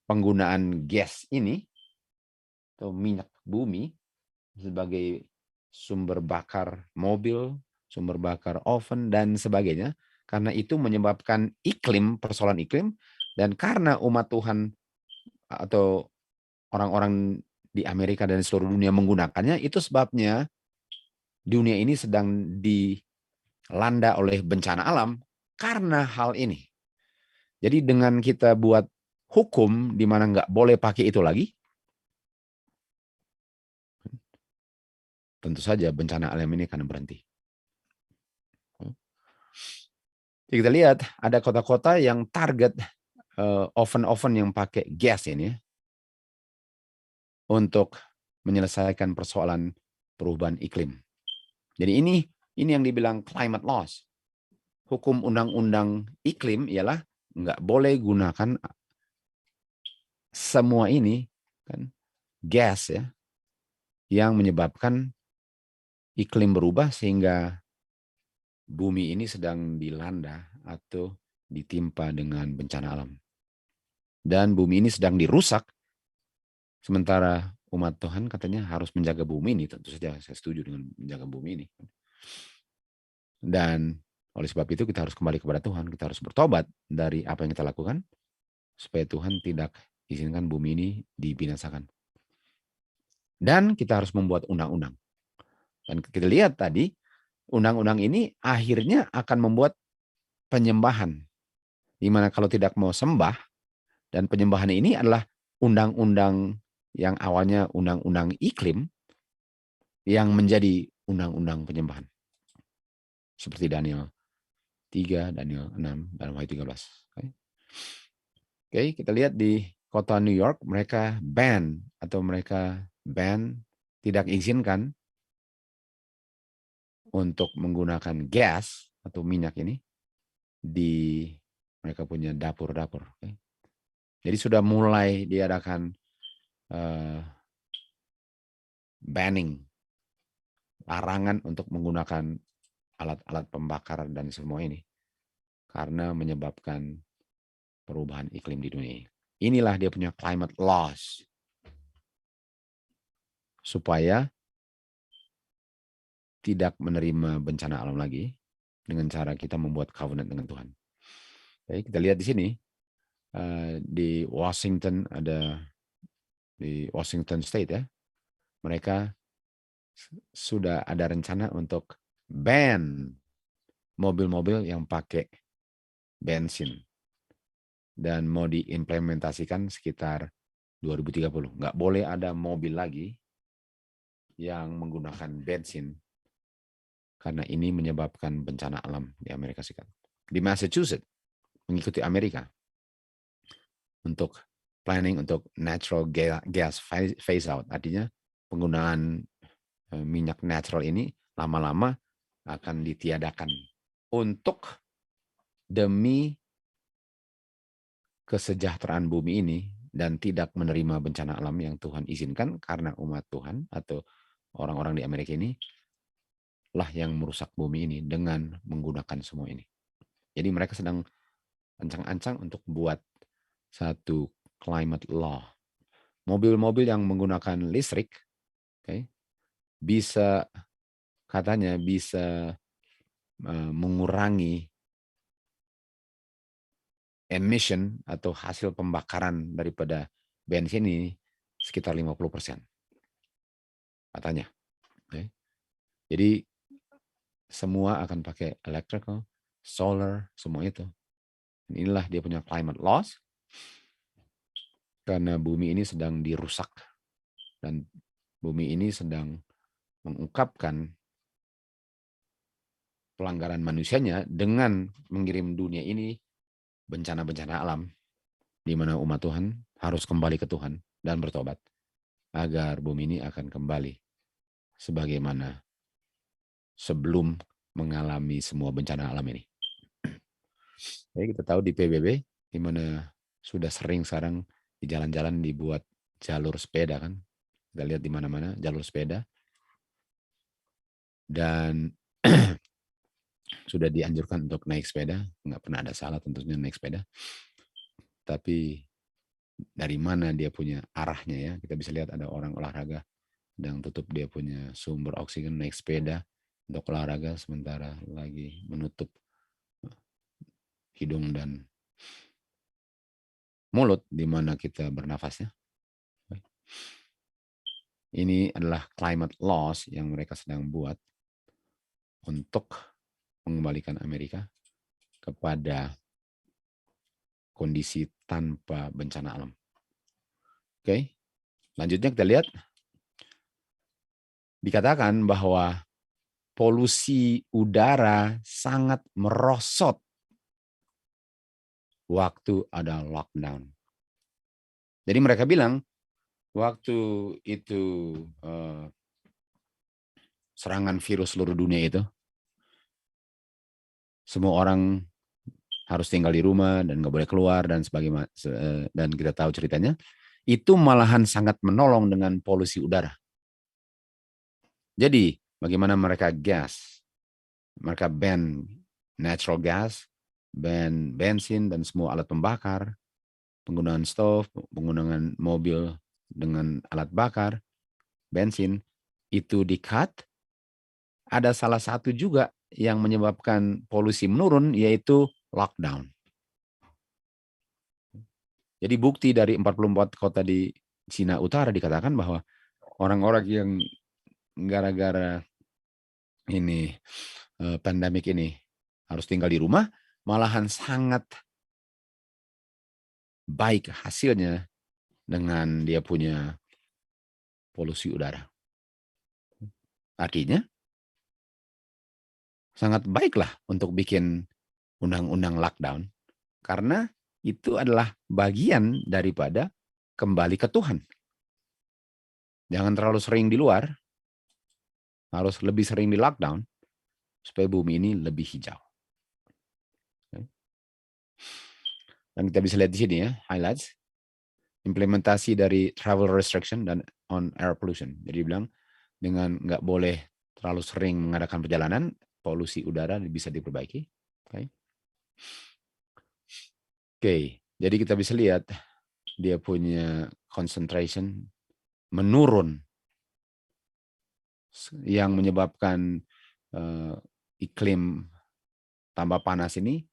Speaker 1: penggunaan gas ini atau minyak bumi sebagai sumber bakar mobil, sumber bakar oven dan sebagainya, karena itu menyebabkan persoalan iklim, dan karena umat Tuhan atau orang-orang di Amerika dan seluruh dunia menggunakannya, itu sebabnya dunia ini sedang dilanda oleh bencana alam karena hal ini. Jadi dengan kita buat hukum di mana nggak boleh pakai itu lagi, tentu saja bencana alam ini akan berhenti. Jadi kita lihat ada kota-kota yang target oven-oven yang pakai gas ini untuk menyelesaikan persoalan perubahan iklim. Jadi ini yang dibilang climate laws. Hukum undang-undang iklim ialah nggak boleh gunakan semua ini kan gas ya yang menyebabkan iklim berubah sehingga bumi ini sedang dilanda atau ditimpa dengan bencana alam. Dan bumi ini sedang dirusak, sementara umat Tuhan katanya harus menjaga bumi ini. Tentu saja saya setuju dengan menjaga bumi ini. Dan oleh sebab itu kita harus kembali kepada Tuhan, kita harus bertobat dari apa yang kita lakukan, supaya Tuhan tidak izinkan bumi ini dibinasakan. Dan kita harus membuat undang-undang. Dan kita lihat tadi, undang-undang ini akhirnya akan membuat penyembahan. Di mana kalau tidak mau sembah, dan penyembahan ini adalah undang-undang yang awalnya undang-undang iklim, yang menjadi undang-undang penyembahan. Seperti Daniel 3, Daniel 6, dan Wahyu 13. Oke, kita lihat di kota New York, mereka ban tidak izinkan untuk menggunakan gas atau minyak ini di mereka punya dapur-dapur. Okay. Jadi sudah mulai diadakan banning, larangan untuk menggunakan alat-alat pembakar dan semua ini karena menyebabkan perubahan iklim di dunia. Inilah dia punya climate laws. Supaya tidak menerima bencana alam lagi dengan cara kita membuat covenant dengan Tuhan. Jadi kita lihat di sini di Washington di Washington State ya, mereka sudah ada rencana untuk ban mobil-mobil yang pakai bensin dan mau diimplementasikan sekitar 2030. Nggak boleh ada mobil lagi yang menggunakan bensin karena ini menyebabkan bencana alam di Amerika Serikat. Di Massachusetts mengikuti Amerika untuk planning untuk natural gas phase out. Artinya penggunaan minyak natural ini lama-lama akan ditiadakan untuk demi kesejahteraan bumi ini dan tidak menerima bencana alam yang Tuhan izinkan karena umat Tuhan atau orang-orang di Amerika ini lah yang merusak bumi ini dengan menggunakan semua ini. Jadi mereka sedang ancang-ancang untuk buat satu climate law. Mobil-mobil yang menggunakan listrik, okay, katanya bisa mengurangi emission atau hasil pembakaran daripada bensin ini sekitar 50%. Katanya. Okay. Jadi semua akan pakai electrical, solar, semua itu. Inilah dia punya climate laws. Karena bumi ini sedang dirusak. Dan bumi ini sedang mengungkapkan pelanggaran manusianya dengan mengirim dunia ini bencana-bencana alam, di mana umat Tuhan harus kembali ke Tuhan dan bertobat, agar bumi ini akan kembali sebagaimana sebelum mengalami semua bencana alam ini. Jadi kita tahu di PBB, di mana sudah sering sekarang di jalan-jalan dibuat jalur sepeda kan. Kita lihat di mana-mana jalur sepeda. Dan sudah dianjurkan untuk naik sepeda. Nggak pernah ada salah tentunya naik sepeda. Tapi dari mana dia punya arahnya ya. Kita bisa lihat ada orang olahraga dan tutup dia punya sumber oksigen naik sepeda untuk olahraga sementara lagi menutup hidung dan mulut di mana kita bernafasnya. Ini adalah climate laws yang mereka sedang buat untuk mengembalikan Amerika kepada kondisi tanpa bencana alam. Oke, lanjutnya kita lihat. Dikatakan bahwa polusi udara sangat merosot waktu ada lockdown. Jadi mereka bilang waktu itu serangan virus seluruh dunia itu, semua orang harus tinggal di rumah dan nggak boleh keluar dan sebagainya. Dan kita tahu ceritanya, itu malahan sangat menolong dengan polusi udara. Jadi bagaimana mereka mereka ban natural gas, ban bensin dan semua alat pembakar, penggunaan stove, penggunaan mobil dengan alat bakar, bensin, itu di-cut. Ada salah satu juga yang menyebabkan polusi menurun, yaitu lockdown. Jadi bukti dari 44 kota di Cina Utara dikatakan bahwa orang-orang yang gara-gara ini pandemik ini harus tinggal di rumah, malahan sangat baik hasilnya dengan dia punya polusi udara. Artinya sangat baiklah untuk bikin undang-undang lockdown, karena itu adalah bagian daripada kembali ke Tuhan. Jangan terlalu sering di luar, harus lebih sering di lockdown, supaya bumi ini lebih hijau. Dan kita bisa lihat di sini ya, highlights, implementasi dari travel restriction dan on air pollution. Jadi bilang dengan nggak boleh terlalu sering mengadakan perjalanan, polusi udara bisa diperbaiki. Oke, jadi kita bisa lihat dia punya concentration menurun, yang menyebabkan iklim tambah panas ini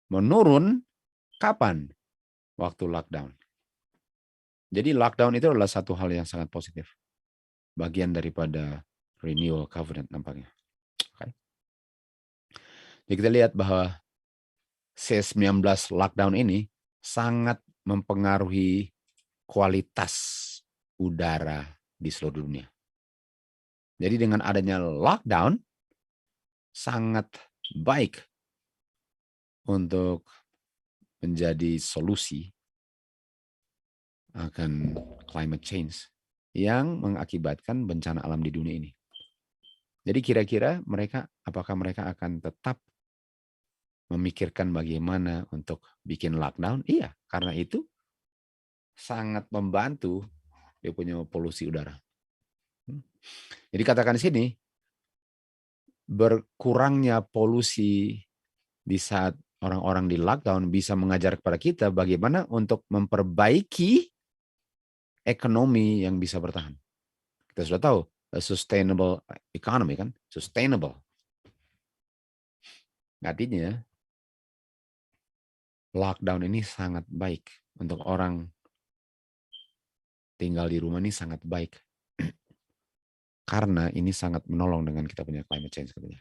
Speaker 1: menurun kapan? Waktu lockdown. Jadi lockdown itu adalah satu hal yang sangat positif. Bagian daripada renewal covenant nampaknya. Okay. Jadi kita lihat bahwa C-19 lockdown ini sangat mempengaruhi kualitas udara di seluruh dunia. Jadi dengan adanya lockdown, sangat baik untuk menjadi solusi akan climate change yang mengakibatkan bencana alam di dunia ini. Jadi kira-kira apakah mereka akan tetap memikirkan bagaimana untuk bikin lockdown? Iya, karena itu sangat membantu dia punya polusi udara. Jadi katakan di sini, berkurangnya polusi di saat orang-orang di lockdown bisa mengajar kepada kita bagaimana untuk memperbaiki ekonomi yang bisa bertahan. Kita sudah tahu, a sustainable economy kan, sustainable. Artinya, lockdown ini sangat baik untuk orang tinggal di rumah, ini sangat baik. Karena ini sangat menolong dengan kita punya climate change katanya.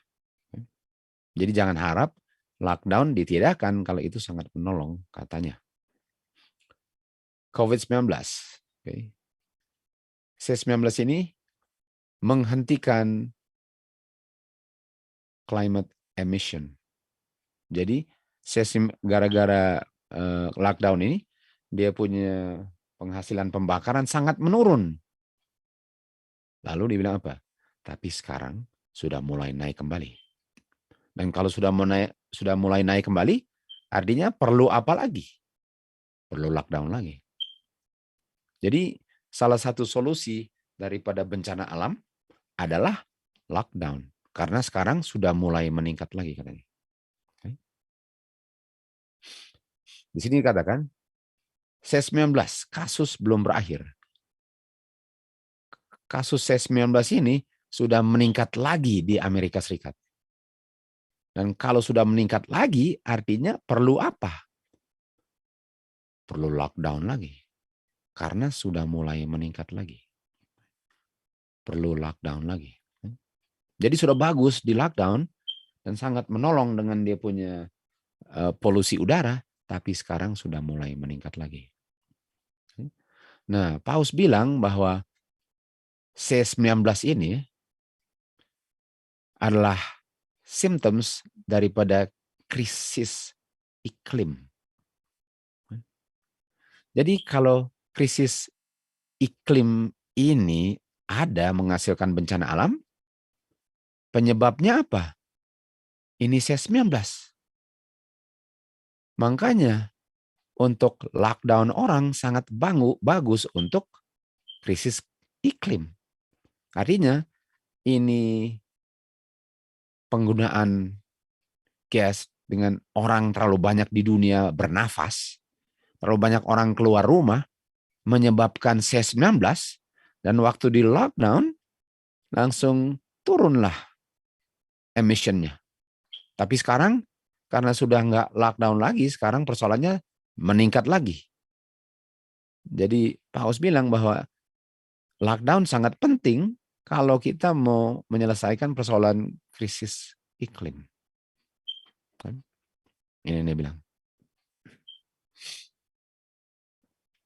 Speaker 1: Jadi jangan harap lockdown ditiadakan kalau itu sangat menolong katanya. COVID-19. Okay. C-19 ini menghentikan climate emission. Jadi gara-gara lockdown ini dia punya penghasilan pembakaran sangat menurun. Lalu dibilang apa? Tapi sekarang sudah mulai naik kembali. Dan kalau sudah mulai naik kembali, artinya perlu apa lagi? Perlu lockdown lagi. Jadi salah satu solusi daripada bencana alam adalah lockdown. Karena sekarang sudah mulai meningkat lagi katanya. Di sini dikatakan, C-19 kasus belum berakhir. Kasus C-19 ini sudah meningkat lagi di Amerika Serikat. Dan kalau sudah meningkat lagi, artinya perlu apa? Perlu lockdown lagi. Karena sudah mulai meningkat lagi. Perlu lockdown lagi. Jadi sudah bagus di lockdown dan sangat menolong dengan dia punya polusi udara, tapi sekarang sudah mulai meningkat lagi. Nah, Paus bilang bahwa C19 ini adalah symptoms daripada krisis iklim. Jadi kalau krisis iklim ini ada menghasilkan bencana alam, penyebabnya apa? Ini C19. Makanya untuk lockdown orang sangat bagus untuk krisis iklim. Artinya ini penggunaan gas dengan orang terlalu banyak di dunia bernafas, terlalu banyak orang keluar rumah, menyebabkan C19, dan waktu di lockdown langsung turunlah emissionnya. Tapi sekarang karena sudah nggak lockdown lagi, sekarang persoalannya meningkat lagi. Jadi Paus bilang bahwa lockdown sangat penting kalau kita mau menyelesaikan persoalan krisis iklim. Ini dia bilang.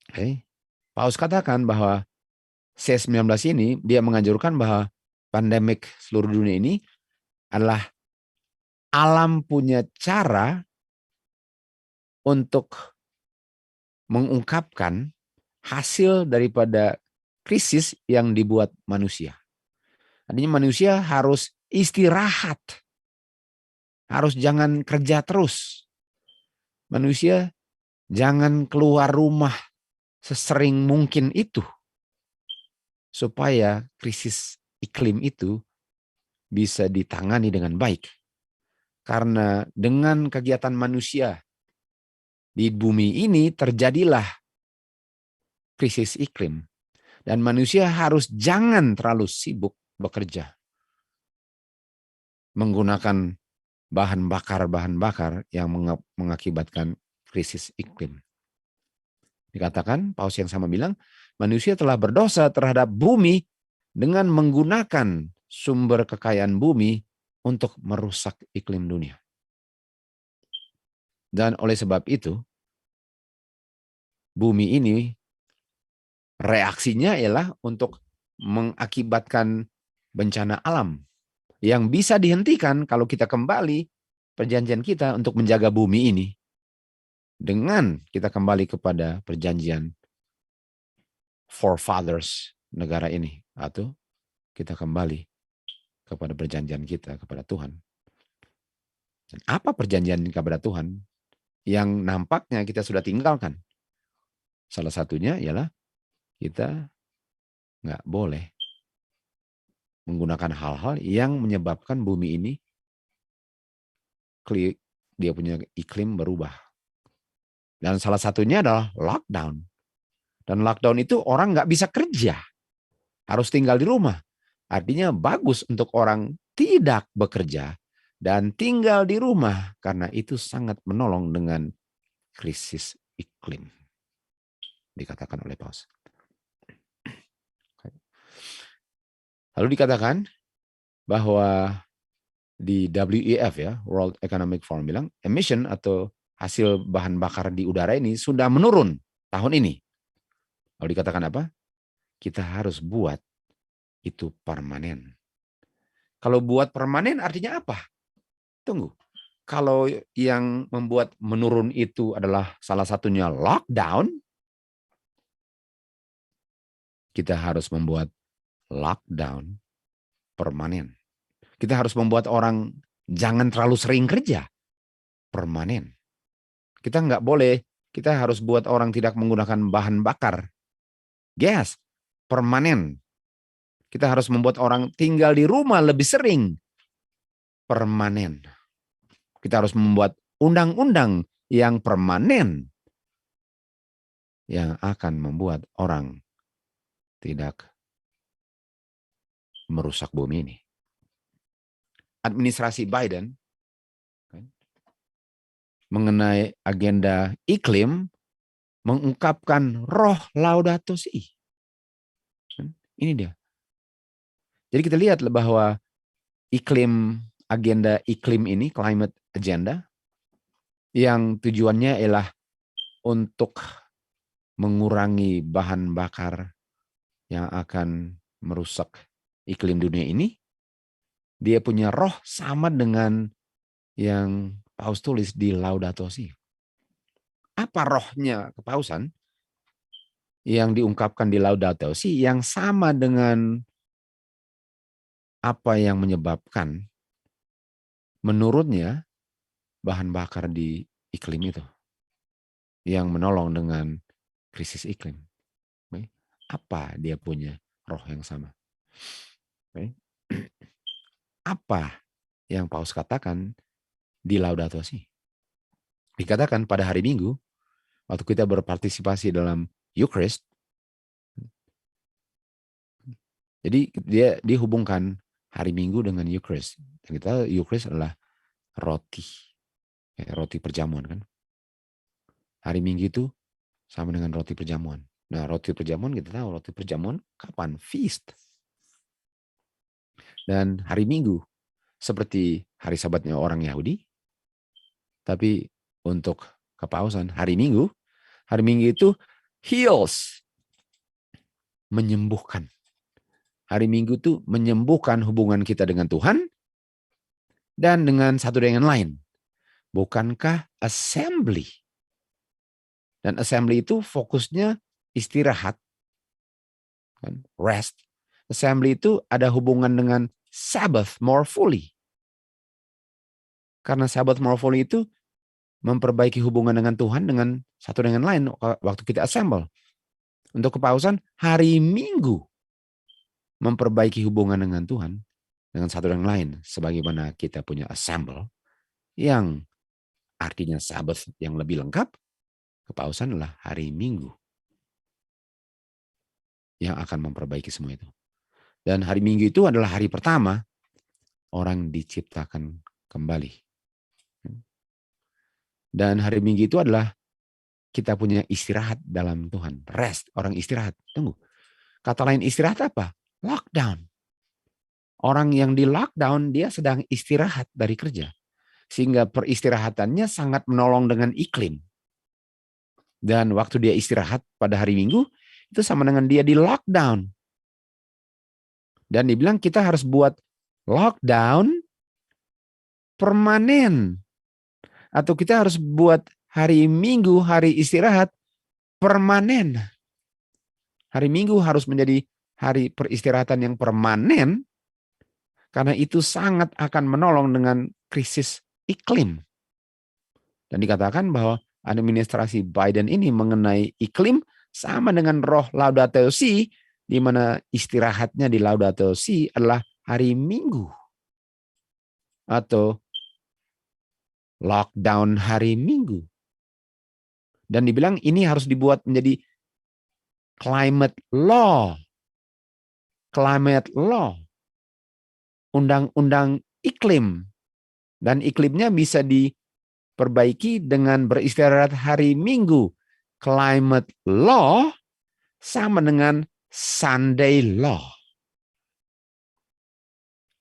Speaker 1: Okay. Paus katakan bahwa C19 ini dia menganjurkan bahwa pandemik seluruh dunia ini adalah alam punya cara untuk mengungkapkan hasil daripada krisis yang dibuat manusia. Artinya manusia harus istirahat. Harus jangan kerja terus. Manusia jangan keluar rumah sesering mungkin itu. Supaya krisis iklim itu bisa ditangani dengan baik. Karena dengan kegiatan manusia di bumi ini terjadilah krisis iklim. Dan manusia harus jangan terlalu sibuk bekerja. Menggunakan bahan bakar yang mengakibatkan krisis iklim. Dikatakan, Paus yang sama bilang, manusia telah berdosa terhadap bumi dengan menggunakan sumber kekayaan bumi untuk merusak iklim dunia. Dan oleh sebab itu, bumi ini reaksinya ialah untuk mengakibatkan bencana alam yang bisa dihentikan kalau kita kembali perjanjian kita untuk menjaga bumi ini. Dengan kita kembali kepada perjanjian forefathers negara ini. Atau kita kembali kepada perjanjian kita kepada Tuhan. Dan apa perjanjian kepada Tuhan yang nampaknya kita sudah tinggalkan? Salah satunya ialah kita nggak boleh menggunakan hal-hal yang menyebabkan bumi ini dia punya iklim berubah. Dan salah satunya adalah lockdown. Dan lockdown itu orang nggak bisa kerja. Harus tinggal di rumah. Artinya bagus untuk orang tidak bekerja dan tinggal di rumah. Karena itu sangat menolong dengan krisis iklim. Dikatakan oleh Paus. Lalu dikatakan bahwa di WEF ya, World Economic Forum bilang, emission atau hasil bahan bakar di udara ini sudah menurun tahun ini. Lalu dikatakan apa? Kita harus buat itu permanen. Kalau buat permanen artinya apa? Tunggu. Kalau yang membuat menurun itu adalah salah satunya lockdown, kita harus membuat lockdown permanen. Kita harus membuat orang jangan terlalu sering kerja permanen. Kita nggak boleh, kita harus buat orang tidak menggunakan bahan bakar gas permanen. Kita harus membuat orang tinggal di rumah lebih sering permanen. Kita harus membuat undang-undang yang permanen yang akan membuat orang tidak merusak bumi ini. Administrasi Biden mengenai agenda iklim mengungkapkan roh Laudato Si. Ini dia. Jadi kita lihat bahwa agenda iklim ini, climate agenda, yang tujuannya ialah untuk mengurangi bahan bakar yang akan merusak iklim dunia ini. Dia punya roh sama dengan yang Paus tulis di Laudato Si. Apa rohnya kepausan yang diungkapkan di Laudato Si yang sama dengan apa yang menyebabkan menurutnya bahan bakar di iklim itu yang menolong dengan krisis iklim. Apa dia punya roh yang sama? Apa yang Paus katakan di Laudato Si? Dikatakan pada hari Minggu, waktu kita berpartisipasi dalam Eucharist, jadi dia dihubungkan hari Minggu dengan Eucharist. Dan kita Eucharist adalah roti, roti perjamuan kan. Hari Minggu itu sama dengan roti perjamuan. Nah, roti perjamuan kita tahu roti perjamuan kapan? Feast. Dan hari Minggu seperti hari Sabatnya orang Yahudi, tapi untuk kepausan hari Minggu itu heals, menyembuhkan. Hari Minggu itu menyembuhkan hubungan kita dengan Tuhan dan dengan satu dengan lain. Bukankah assembly? Dan assembly itu fokusnya istirahat, kan? Rest. Assembly itu ada hubungan dengan Sabbath more fully. Karena Sabbath more fully itu memperbaiki hubungan dengan Tuhan dengan satu dengan lain waktu kita assemble. Untuk kepausan, hari Minggu memperbaiki hubungan dengan Tuhan dengan satu dengan lain. Sebagaimana kita punya assemble yang artinya Sabbath yang lebih lengkap, kepausan adalah hari Minggu yang akan memperbaiki semua itu. Dan hari Minggu itu adalah hari pertama orang diciptakan kembali. Dan hari Minggu itu adalah kita punya istirahat dalam Tuhan. Rest, orang istirahat. Tunggu. Kata lain istirahat apa? Lockdown. Orang yang di lockdown dia sedang istirahat dari kerja. Sehingga peristirahatannya sangat menolong dengan iklim. Dan waktu dia istirahat pada hari Minggu, itu sama dengan dia di lockdown. Dan dibilang kita harus buat lockdown permanen. Atau kita harus buat hari Minggu, hari istirahat permanen. Hari Minggu harus menjadi hari peristirahatan yang permanen. Karena itu sangat akan menolong dengan krisis iklim. Dan dikatakan bahwa administrasi Biden ini mengenai iklim sama dengan roh Laudato Si, di mana istirahatnya di Laudato Si adalah hari Minggu. Atau lockdown hari Minggu. Dan dibilang ini harus dibuat menjadi climate law. Climate law. Undang-undang iklim. Dan iklimnya bisa diperbaiki dengan beristirahat hari Minggu. Climate law sama dengan Sunday law.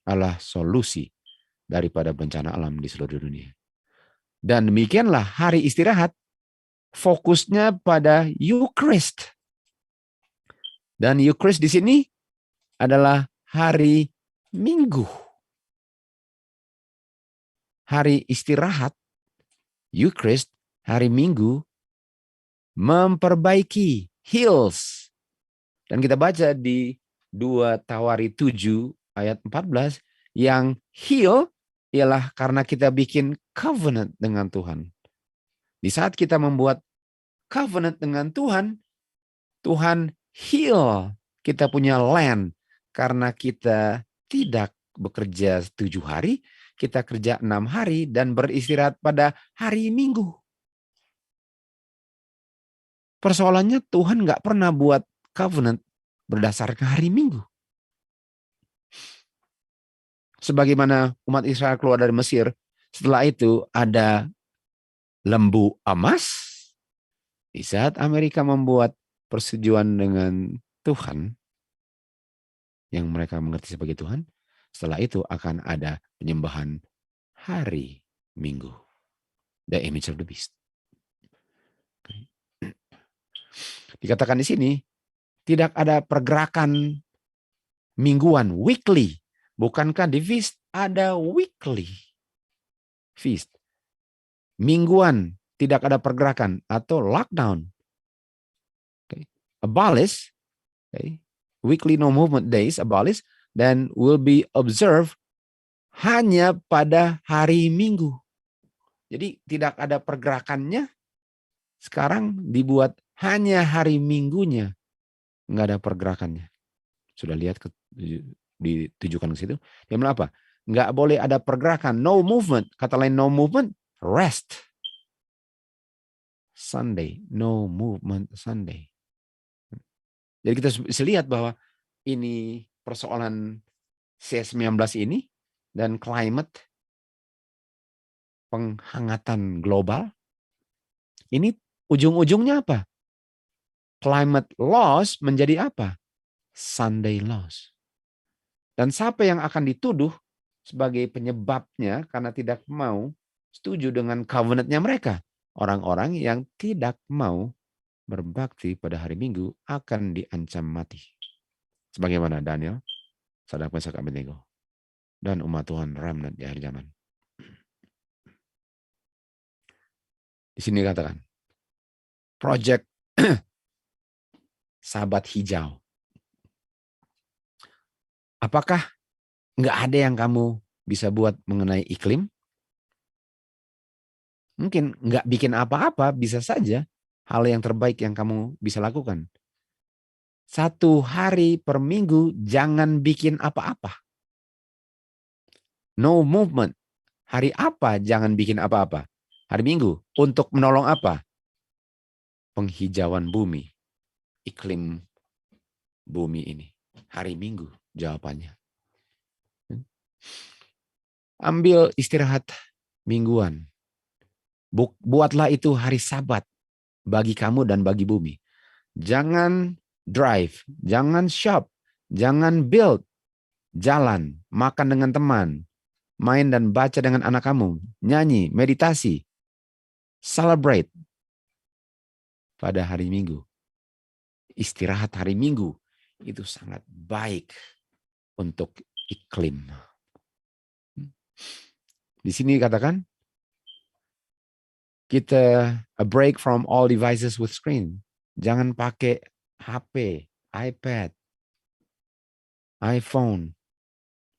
Speaker 1: Adalah solusi daripada bencana alam di seluruh dunia. Dan demikianlah hari istirahat fokusnya pada Eucharist. Dan Eucharist di sini adalah hari Minggu. Hari istirahat Eucharist, hari Minggu memperbaiki, heals. Dan kita baca di 2 Tawari 7 ayat 14 yang heal ialah karena kita bikin covenant dengan Tuhan. Di saat kita membuat covenant dengan Tuhan, Tuhan heal kita punya land karena kita tidak bekerja 7 hari, kita kerja 6 hari dan beristirahat pada hari Minggu. Persoalannya Tuhan nggak pernah buat covenant berdasarkan hari Minggu. Sebagaimana umat Israel keluar dari Mesir, setelah itu ada lembu emas, Di saat Amerika membuat persetujuan dengan Tuhan, yang mereka mengerti sebagai Tuhan, setelah itu akan ada penyembahan hari Minggu. The image of the beast. Dikatakan di sini, tidak ada pergerakan mingguan, weekly. Bukankah di feast ada weekly feast? Mingguan, tidak ada pergerakan atau lockdown. Okay. Abolish, okay. Weekly no movement days abolish, dan will be observed hanya pada hari Minggu. Jadi tidak ada pergerakannya, sekarang dibuat hanya hari Minggunya. Nggak ada pergerakannya. Sudah lihat ditujukan ke situ. Dia bilang apa? Nggak boleh ada pergerakan, no movement. Kata lain no movement, rest. Sunday, no movement Sunday. Jadi kita bisa lihat bahwa ini persoalan C19 ini dan climate, penghangatan global, ini ujung-ujungnya apa? Climate loss menjadi apa? Sunday loss. Dan siapa yang akan dituduh sebagai penyebabnya karena tidak mau setuju dengan covenantnya mereka? Orang-orang yang tidak mau berbakti pada hari Minggu akan diancam mati. Sebagaimana Daniel, Sadrak, Mesak, Abednego, dan umat Tuhan remnant di akhir zaman. Di sini katakan, project Sabat Hijau. Apakah nggak ada yang kamu bisa buat mengenai iklim? Mungkin nggak bikin apa-apa, bisa saja hal yang terbaik yang kamu bisa lakukan. 1 hari per minggu jangan bikin apa-apa. No movement. Hari apa jangan bikin apa-apa? Hari Minggu. Untuk menolong apa? Penghijauan bumi. Iklim bumi ini. Hari Minggu jawabannya. Ambil istirahat mingguan. Buatlah itu hari Sabat bagi kamu dan bagi bumi. Jangan drive, jangan shop, jangan build, jalan, makan dengan teman, main dan baca dengan anak kamu, nyanyi, meditasi, celebrate pada hari Minggu. Istirahat hari Minggu itu sangat baik untuk iklim. Di sini katakan, kita a break from all devices with screen. Jangan pakai HP, iPad, iPhone,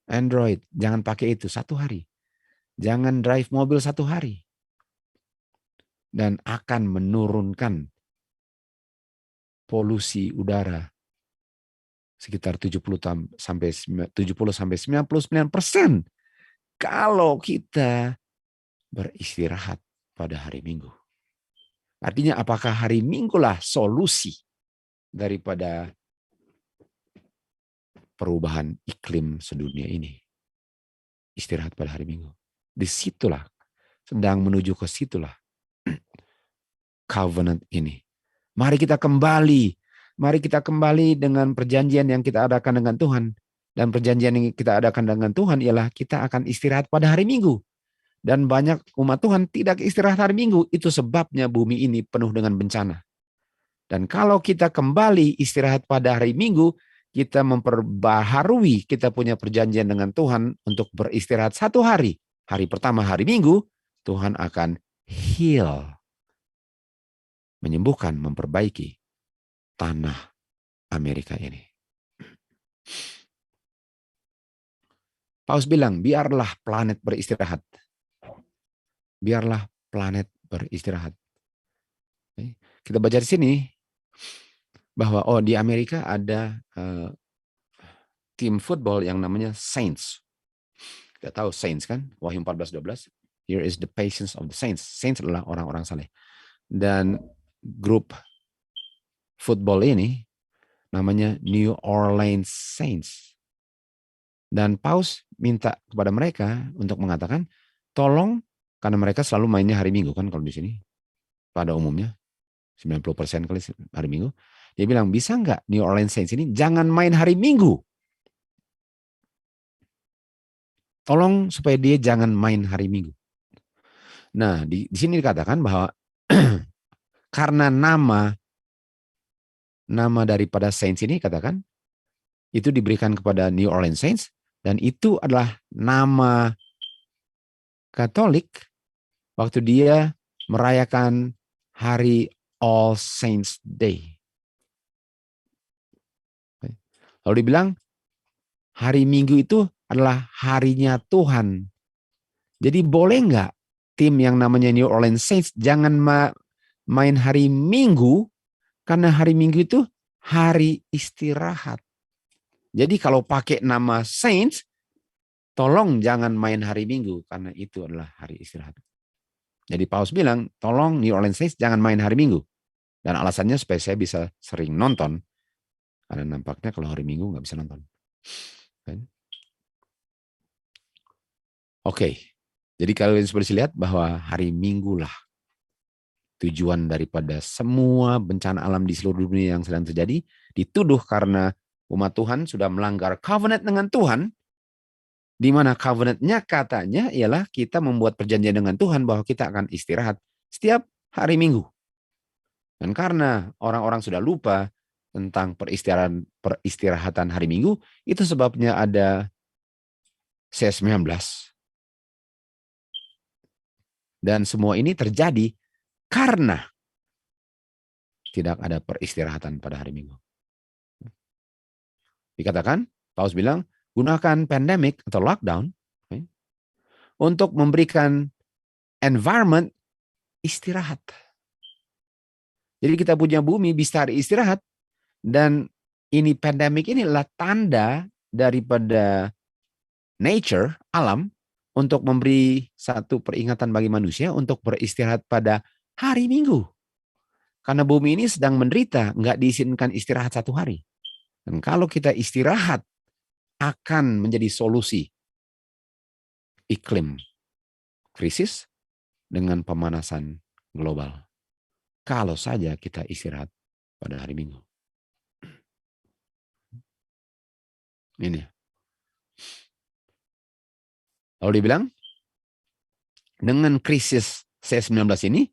Speaker 1: Android. Jangan pakai itu 1 hari. Jangan drive mobil 1 hari. Dan akan menurunkan polusi udara sekitar 70 sampai 99% kalau kita beristirahat pada hari Minggu. Artinya apakah hari Minggu lah solusi daripada perubahan iklim sedunia ini? Istirahat pada hari Minggu. Disitulah, sedang menuju ke situlah covenant ini. Mari kita kembali. Mari kita kembali dengan perjanjian yang kita adakan dengan Tuhan. Dan perjanjian yang kita adakan dengan Tuhan ialah kita akan istirahat pada hari Minggu. Dan banyak umat Tuhan tidak istirahat hari Minggu. Itu sebabnya bumi ini penuh dengan bencana. Dan kalau kita kembali istirahat pada hari Minggu, kita memperbaharui kita punya perjanjian dengan Tuhan untuk beristirahat 1 hari. Hari pertama hari Minggu, Tuhan akan heal. Menyembuhkan, memperbaiki tanah Amerika ini. Paus bilang, biarlah planet beristirahat. Biarlah planet beristirahat. Kita baca di sini bahwa di Amerika ada tim football yang namanya Saints. Kita tahu Saints kan, Wahyu 14:12. Here is the patience of the saints. Saints adalah orang-orang saleh. Dan grup football ini namanya New Orleans Saints. Dan Paus minta kepada mereka untuk mengatakan, tolong, karena mereka selalu mainnya hari Minggu kan kalau di sini pada umumnya. 90% kali hari Minggu. Dia bilang, bisa nggak New Orleans Saints ini jangan main hari Minggu? Tolong supaya dia jangan main hari Minggu. Nah, di sini dikatakan bahwa karena nama daripada Saints ini katakan itu diberikan kepada New Orleans Saints dan itu adalah nama Katolik waktu dia merayakan hari All Saints Day. Lalu dibilang hari Minggu itu adalah harinya Tuhan. Jadi boleh nggak tim yang namanya New Orleans Saints jangan main hari Minggu karena hari Minggu itu hari istirahat. Jadi kalau pakai nama Saints, tolong jangan main hari Minggu karena itu adalah hari istirahat. Jadi Paus bilang, tolong New Orleans Saints jangan main hari Minggu. Dan alasannya supaya saya bisa sering nonton. Karena nampaknya kalau hari Minggu nggak bisa nonton. Oke, jadi kalian bisa lihat bahwa hari Minggu lah tujuan daripada semua bencana alam di seluruh dunia yang sedang terjadi. Dituduh karena umat Tuhan sudah melanggar covenant dengan Tuhan. Di mana covenantnya katanya ialah kita membuat perjanjian dengan Tuhan bahwa kita akan istirahat setiap hari Minggu. Dan karena orang-orang sudah lupa tentang peristirahatan hari Minggu, itu sebabnya ada C19. Dan semua ini terjadi karena tidak ada peristirahatan pada hari Minggu. Dikatakan, Paus bilang, gunakan pandemic atau lockdown untuk memberikan environment istirahat. Jadi kita punya bumi bisa istirahat dan ini pandemic ini adalah tanda daripada nature, alam untuk memberi satu peringatan bagi manusia untuk beristirahat pada hari Minggu. Karena bumi ini sedang menderita, nggak diizinkan istirahat satu hari. Dan kalau kita istirahat akan menjadi solusi iklim krisis dengan pemanasan global. Kalau saja kita istirahat pada hari Minggu. Ini. Lalu dibilang, dengan krisis C19 ini,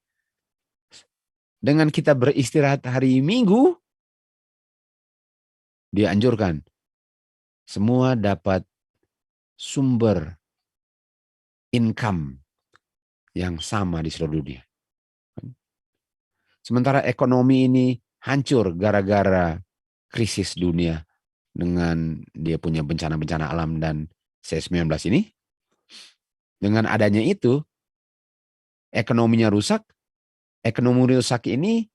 Speaker 1: dengan kita beristirahat hari Minggu, dia anjurkan semua dapat sumber income yang sama di seluruh dunia. Sementara ekonomi ini hancur gara-gara krisis dunia dengan dia punya bencana-bencana alam dan C19 ini. Dengan adanya itu, ekonominya rusak. Ekonomi rusak ini,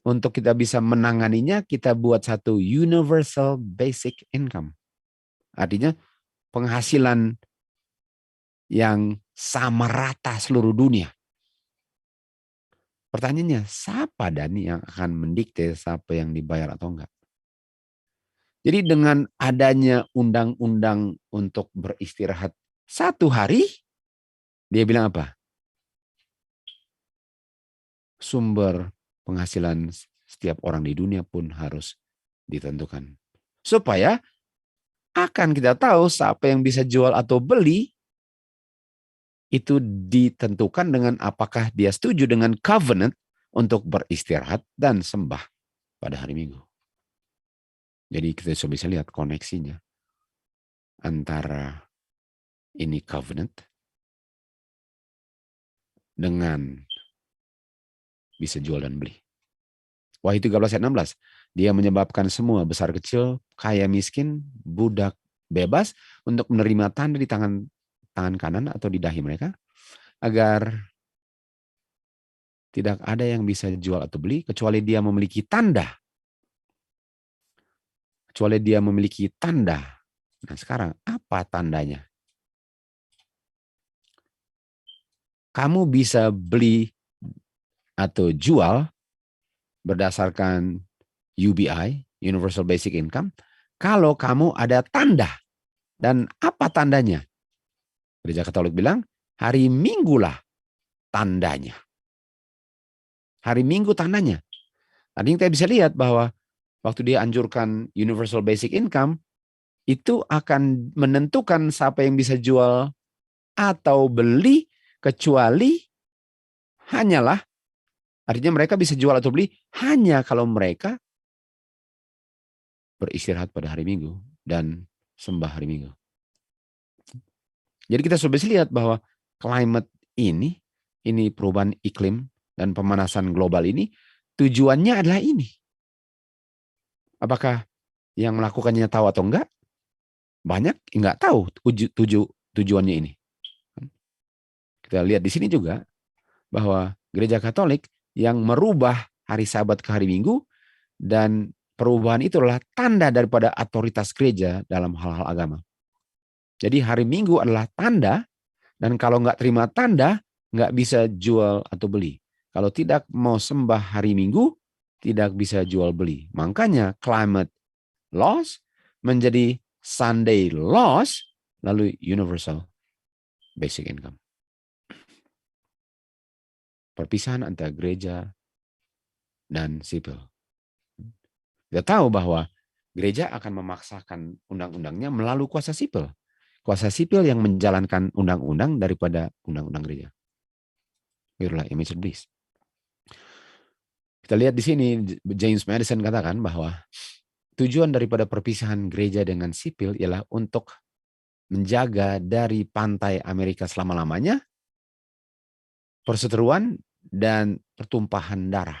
Speaker 1: untuk kita bisa menanganinya, kita buat satu universal basic income. Artinya penghasilan yang sama rata seluruh dunia. Pertanyaannya, siapa Dani yang akan mendikte siapa yang dibayar atau enggak? Jadi dengan adanya undang-undang untuk beristirahat satu hari, dia bilang apa? Sumber penghasilan setiap orang di dunia pun harus ditentukan. Supaya akan kita tahu siapa yang bisa jual atau beli, itu ditentukan dengan apakah dia setuju dengan covenant untuk beristirahat dan sembah pada hari Minggu. Jadi kita bisa lihat koneksinya antara ini covenant dengan bisa jual dan beli. Wahyu 13 ayat 16. Dia menyebabkan semua besar kecil, kaya miskin, budak bebas untuk menerima tanda di tangan kanan atau di dahi mereka, agar tidak ada yang bisa jual atau beli kecuali dia memiliki tanda. Kecuali dia memiliki tanda. Nah sekarang apa tandanya? Kamu bisa beli atau jual berdasarkan UBI, Universal Basic Income, kalau kamu ada tanda. Dan apa tandanya? Gereja Katolik bilang, hari Minggu lah tandanya. Hari Minggu tandanya. Artinya kita bisa lihat bahwa waktu dia anjurkan universal basic income, itu akan menentukan siapa yang bisa jual atau beli, kecuali hanyalah, artinya mereka bisa jual atau beli hanya kalau mereka beristirahat pada hari Minggu dan sembah hari Minggu. Jadi kita sudah bisa lihat bahwa climate ini perubahan iklim dan pemanasan global ini, tujuannya adalah ini. Apakah yang melakukannya tahu atau enggak? Banyak enggak tahu tujuannya ini. Kita lihat di sini juga bahwa gereja Katolik yang merubah hari Sabat ke hari Minggu, dan perubahan itu adalah tanda daripada otoritas gereja dalam hal-hal agama. Jadi hari Minggu adalah tanda, dan kalau nggak terima tanda, nggak bisa jual atau beli. Kalau tidak mau sembah hari Minggu, tidak bisa jual beli. Makanya climate laws menjadi Sunday laws, lalu universal basic income. Perpisahan antara gereja dan sipil. Kita tahu bahwa gereja akan memaksakan undang-undangnya melalui kuasa sipil. Kuasa sipil yang menjalankan undang-undang daripada undang-undang gereja. Itulah image of beast. Kita lihat di sini James Madison katakan bahwa tujuan daripada perpisahan gereja dengan sipil ialah untuk menjaga dari pantai Amerika selama-lamanya perseteruan dan pertumpahan darah.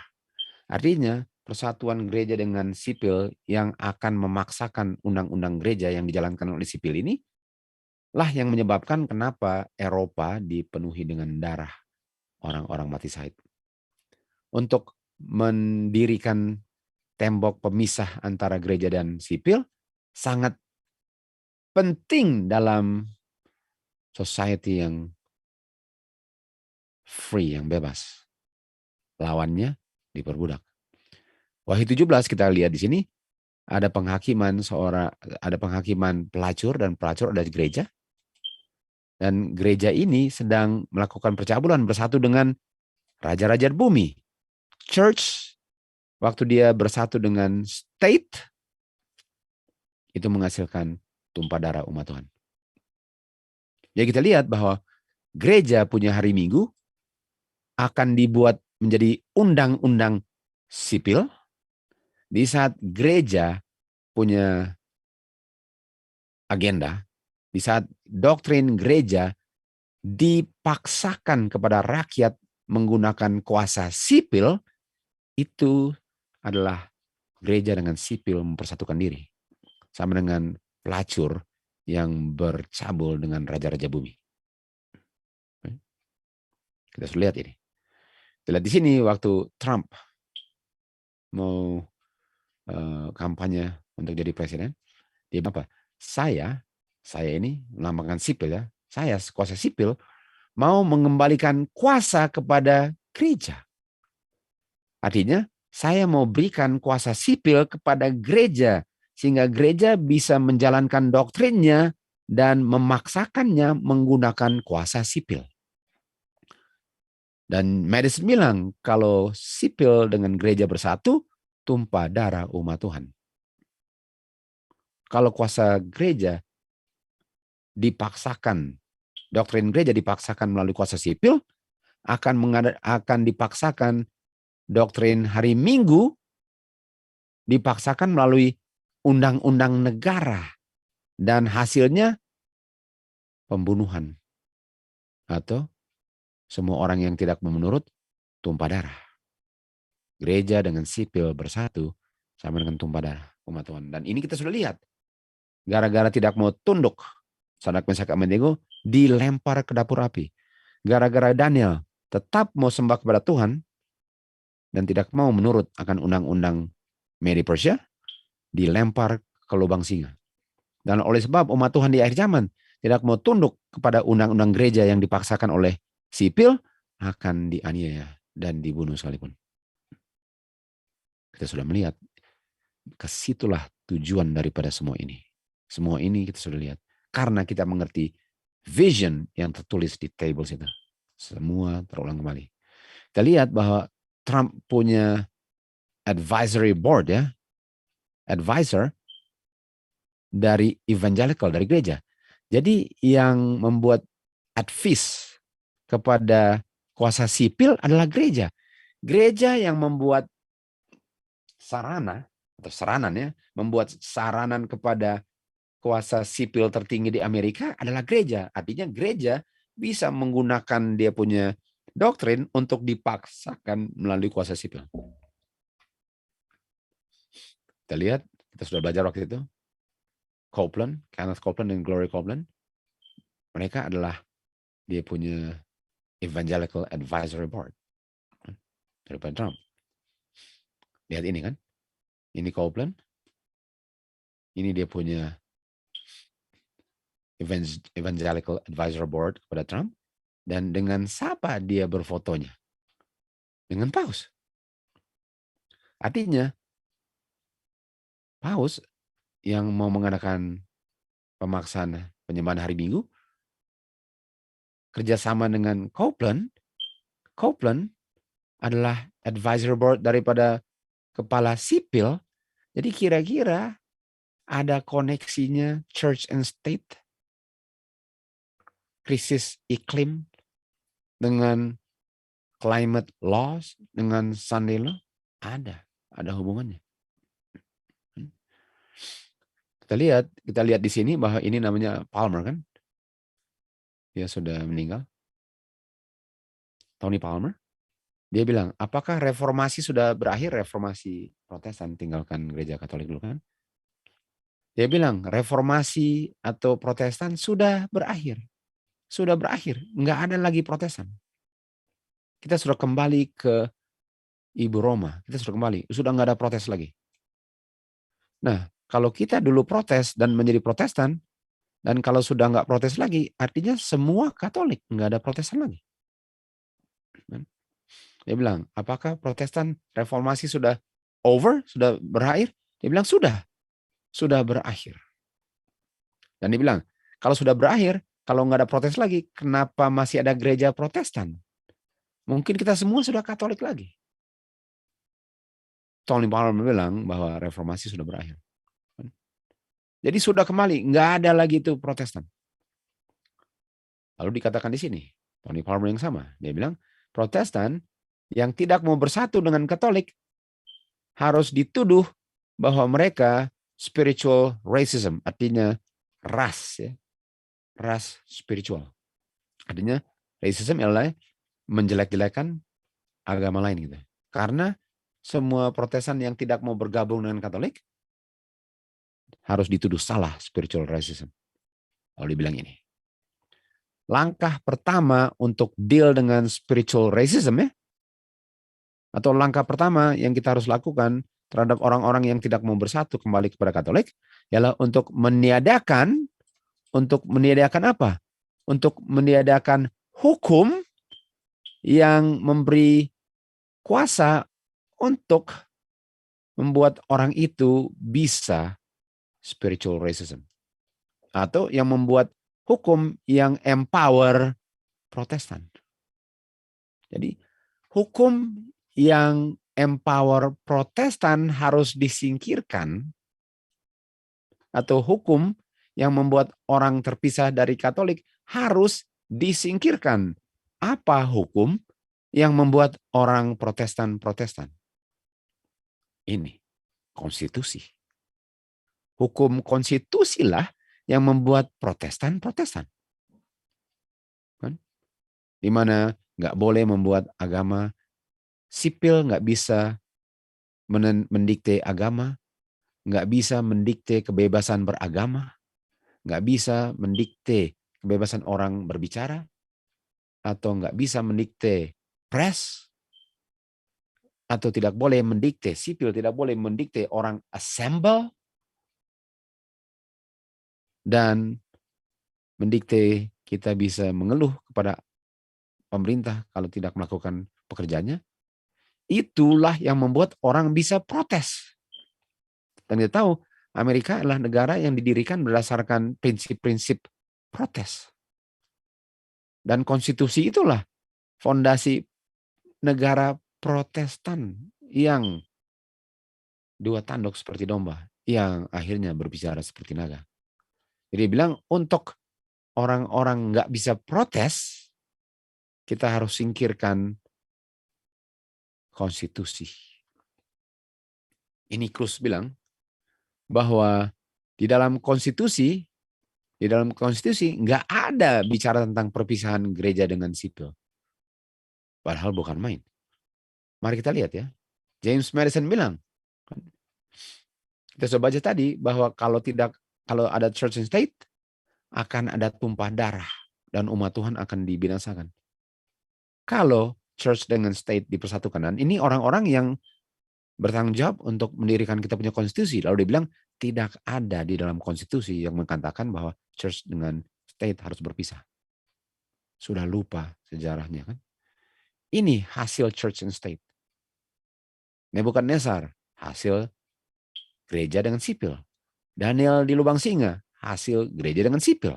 Speaker 1: Artinya persatuan gereja dengan sipil yang akan memaksakan undang-undang gereja yang dijalankan oleh sipil ini lah yang menyebabkan kenapa Eropa dipenuhi dengan darah orang-orang mati syahid. Untuk mendirikan tembok pemisah antara gereja dan sipil sangat penting dalam society yang free, yang bebas. Lawannya diperbudak. Wahyu 17 kita lihat di sini ada penghakiman pelacur, dan pelacur ada di gereja. Dan gereja ini sedang melakukan percabulan bersatu dengan raja-raja bumi. Church, waktu dia bersatu dengan state, itu menghasilkan tumpah darah umat Tuhan. Jadi kita lihat bahwa gereja punya hari Minggu akan dibuat menjadi undang-undang sipil, di saat gereja punya agenda, di saat doktrin gereja dipaksakan kepada rakyat menggunakan kuasa sipil, itu adalah gereja dengan sipil mempersatukan diri. Sama dengan pelacur yang bercabul dengan raja-raja bumi. Kita sudah lihat ini. Kita lihat di sini waktu Trump mau kampanye untuk jadi presiden, dia bilang apa? Saya ini melambangkan sipil ya. Saya kuasa sipil mau mengembalikan kuasa kepada gereja. Artinya saya mau berikan kuasa sipil kepada gereja sehingga gereja bisa menjalankan doktrinnya dan memaksakannya menggunakan kuasa sipil. Dan Madison bilang kalau sipil dengan gereja bersatu, tumpah darah umat Tuhan. Kalau kuasa gereja dipaksakan, doktrin gereja dipaksakan melalui kuasa sipil, akan dipaksakan doktrin hari Minggu, dipaksakan melalui undang-undang negara, dan hasilnya pembunuhan atau semua orang yang tidak mau menurut, tumpah darah. Gereja dengan sipil bersatu sama dengan tumpah darah umat Tuhan. Dan ini kita sudah lihat. Gara-gara tidak mau tunduk, Sadrak Mesak Abednego dilempar ke dapur api. Gara-gara Daniel tetap mau sembah kepada Tuhan dan tidak mau menurut akan undang-undang Medi Persia, dilempar ke lubang singa. Dan oleh sebab umat Tuhan di akhir zaman tidak mau tunduk kepada undang-undang gereja yang dipaksakan oleh sipil, akan dianiaya dan dibunuh sekalipun. Kita sudah melihat, kesitulah tujuan daripada semua ini. Semua ini kita sudah lihat. Karena kita mengerti vision yang tertulis di tables itu. Semua terulang kembali. Kita lihat bahwa Trump punya advisory board ya, advisor dari evangelical, dari gereja. Jadi yang membuat advice kepada kuasa sipil adalah gereja. Gereja yang membuat sarana atau saranan ya, membuat saranan kepada kuasa sipil tertinggi di Amerika adalah gereja. Artinya gereja bisa menggunakan dia punya doktrin untuk dipaksakan melalui kuasa sipil. Kita lihat, kita sudah belajar waktu itu. Copeland, Kenneth Copeland dan Gloria Copeland. Mereka adalah dia punya Evangelical Advisory Board daripada Trump. Lihat ini kan. Ini Copeland. Ini dia punya Evangelical Advisory Board kepada Trump. Dan dengan siapa dia berfotonya? Dengan Paus. Artinya, Paus yang mau mengadakan pemaksaan penyembahan hari Minggu, kerjasama dengan Copeland adalah advisory board daripada kepala sipil. Jadi kira-kira ada koneksinya church and state, krisis iklim, dengan climate laws, dengan Sunday law. Ada hubungannya. Kita lihat di sini bahwa ini namanya Palmer kan. Dia sudah meninggal. Tony Palmer. Dia bilang, apakah reformasi sudah berakhir? Reformasi Protestan, tinggalkan gereja Katolik dulu kan. Dia bilang, reformasi atau Protestan sudah berakhir. Sudah berakhir, nggak ada lagi Protestan. Kita sudah kembali ke Ibu Roma. Kita sudah kembali, sudah nggak ada protes lagi. Nah, kalau kita dulu protes dan menjadi Protestan, dan kalau sudah nggak protes lagi, artinya semua Katolik nggak ada Protestan lagi. Dia bilang, apakah Protestan reformasi sudah over, sudah berakhir? Dia bilang sudah berakhir. Dan dia bilang, kalau sudah berakhir, kalau nggak ada protes lagi, kenapa masih ada gereja Protestan? Mungkin kita semua sudah Katolik lagi. Tony Palmer bilang bahwa reformasi sudah berakhir. Jadi sudah kembali, nggak ada lagi itu Protestan. Lalu dikatakan di sini, Tony Palmer yang sama, dia bilang Protestan yang tidak mau bersatu dengan Katolik harus dituduh bahwa mereka spiritual racism, artinya ras, ya, ras spiritual. Artinya racism adalah menjelek-jelekan agama lain gitu. Karena semua Protestan yang tidak mau bergabung dengan Katolik harus dituduh salah spiritual racism. Lalu dibilang ini. Langkah pertama untuk deal dengan spiritual racism ya, atau langkah pertama yang kita harus lakukan terhadap orang-orang yang tidak mau bersatu kembali kepada Katolik ialah untuk meniadakan apa? Untuk meniadakan hukum yang memberi kuasa untuk membuat orang itu bisa spiritual racism. Atau yang membuat hukum yang empower Protestan. Jadi hukum yang empower Protestan harus disingkirkan, atau hukum yang membuat orang terpisah dari Katolik harus disingkirkan. Apa hukum yang membuat orang Protestan? Ini konstitusi. Hukum konstitusilah yang membuat Protestan. Kan? Di mana nggak boleh membuat agama sipil, nggak bisa mendikte agama, nggak bisa mendikte kebebasan beragama, nggak bisa mendikte kebebasan orang berbicara, atau nggak bisa mendikte press, atau tidak boleh mendikte sipil, tidak boleh mendikte orang assemble, dan mendikte kita bisa mengeluh kepada pemerintah kalau tidak melakukan pekerjaannya. Itulah yang membuat orang bisa protes. Dan kita tahu Amerika adalah negara yang didirikan berdasarkan prinsip-prinsip protes. Dan konstitusi itulah fondasi negara Protestan yang dua tanduk seperti domba, yang akhirnya berbicara seperti naga. Jadi bilang untuk orang-orang nggak bisa protes, kita harus singkirkan konstitusi. Ini Cruz bilang bahwa di dalam konstitusi nggak ada bicara tentang perpisahan gereja dengan sipil. Padahal bukan main. Mari kita lihat ya. James Madison bilang, kita sudah baca tadi bahwa kalau ada church and state, akan ada tumpah darah dan umat Tuhan akan dibinasakan. Kalau church dengan state dipersatukan, dan ini orang-orang yang bertanggung jawab untuk mendirikan kita punya konstitusi, lalu dia bilang tidak ada di dalam konstitusi yang mengatakan bahwa church dengan state harus berpisah. Sudah lupa sejarahnya kan? Ini hasil church and state. Nebukadnezar hasil gereja dengan sipil. Daniel di lubang singa hasil gereja dengan sipil.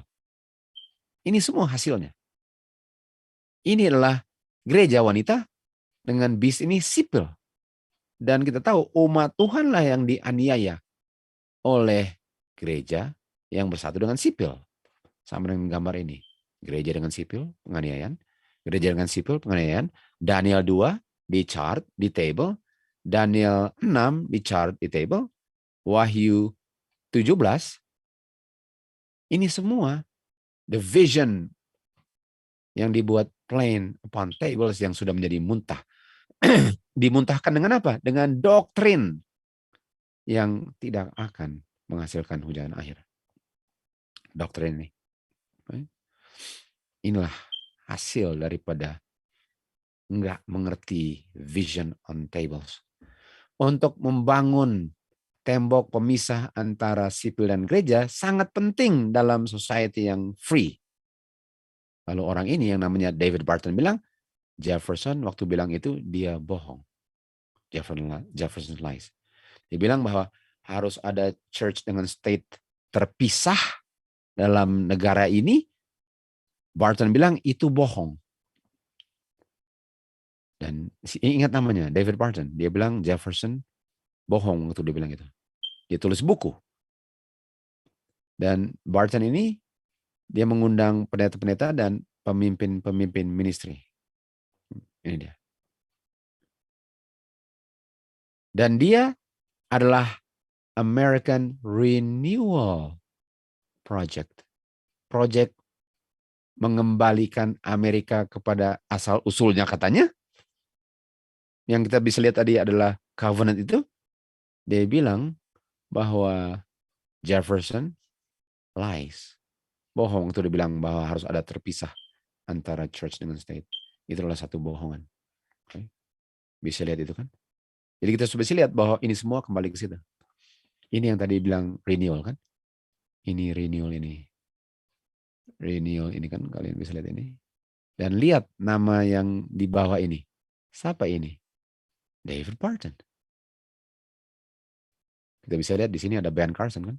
Speaker 1: Ini semua hasilnya. Ini adalah gereja wanita dengan bis ini sipil. Dan kita tahu umat Tuhanlah yang dianiaya oleh gereja yang bersatu dengan sipil. Sama dengan gambar ini. Gereja dengan sipil, penganiayaan. Gereja dengan sipil, penganiayaan. Daniel 2 di chart, di table. Daniel 6 di chart, di table. Wahyu 17. Ini semua the vision yang dibuat plain upon tables yang sudah menjadi muntah. Dimuntahkan dengan apa? Dengan doktrin yang tidak akan menghasilkan hujan akhir. Doktrin ini. Inilah hasil daripada enggak mengerti vision on tables. Untuk membangun tembok pemisah antara sipil dan gereja sangat penting dalam society yang free. Lalu orang ini yang namanya David Barton bilang, Jefferson waktu bilang itu dia bohong. Jefferson lies. Dia bilang bahwa harus ada church dengan state terpisah dalam negara ini. Barton bilang itu bohong. Dan ingat namanya, David Barton. Dia bilang Jefferson bohong waktu dia bilang itu. Dia tulis buku. Dan Barton ini, dia mengundang pendeta-pendeta dan pemimpin-pemimpin ministry. Ini dia. Dan dia adalah American Renewal Project. Project mengembalikan Amerika kepada asal usulnya katanya. Yang kita bisa lihat tadi adalah covenant itu. Dia bilang bahwa Jefferson lies. Bohong itu dia bilang bahwa harus ada terpisah antara church dengan state. Itu adalah satu bohongan. Okay. Bisa lihat itu kan? Jadi kita bisa lihat bahwa ini semua kembali ke situ. Ini yang tadi bilang renewal kan? Ini renewal ini. Renewal ini kan kalian bisa lihat ini. Dan lihat nama yang di bawah ini. Siapa ini? David Barton. Kita bisa lihat di sini ada Ben Carson kan?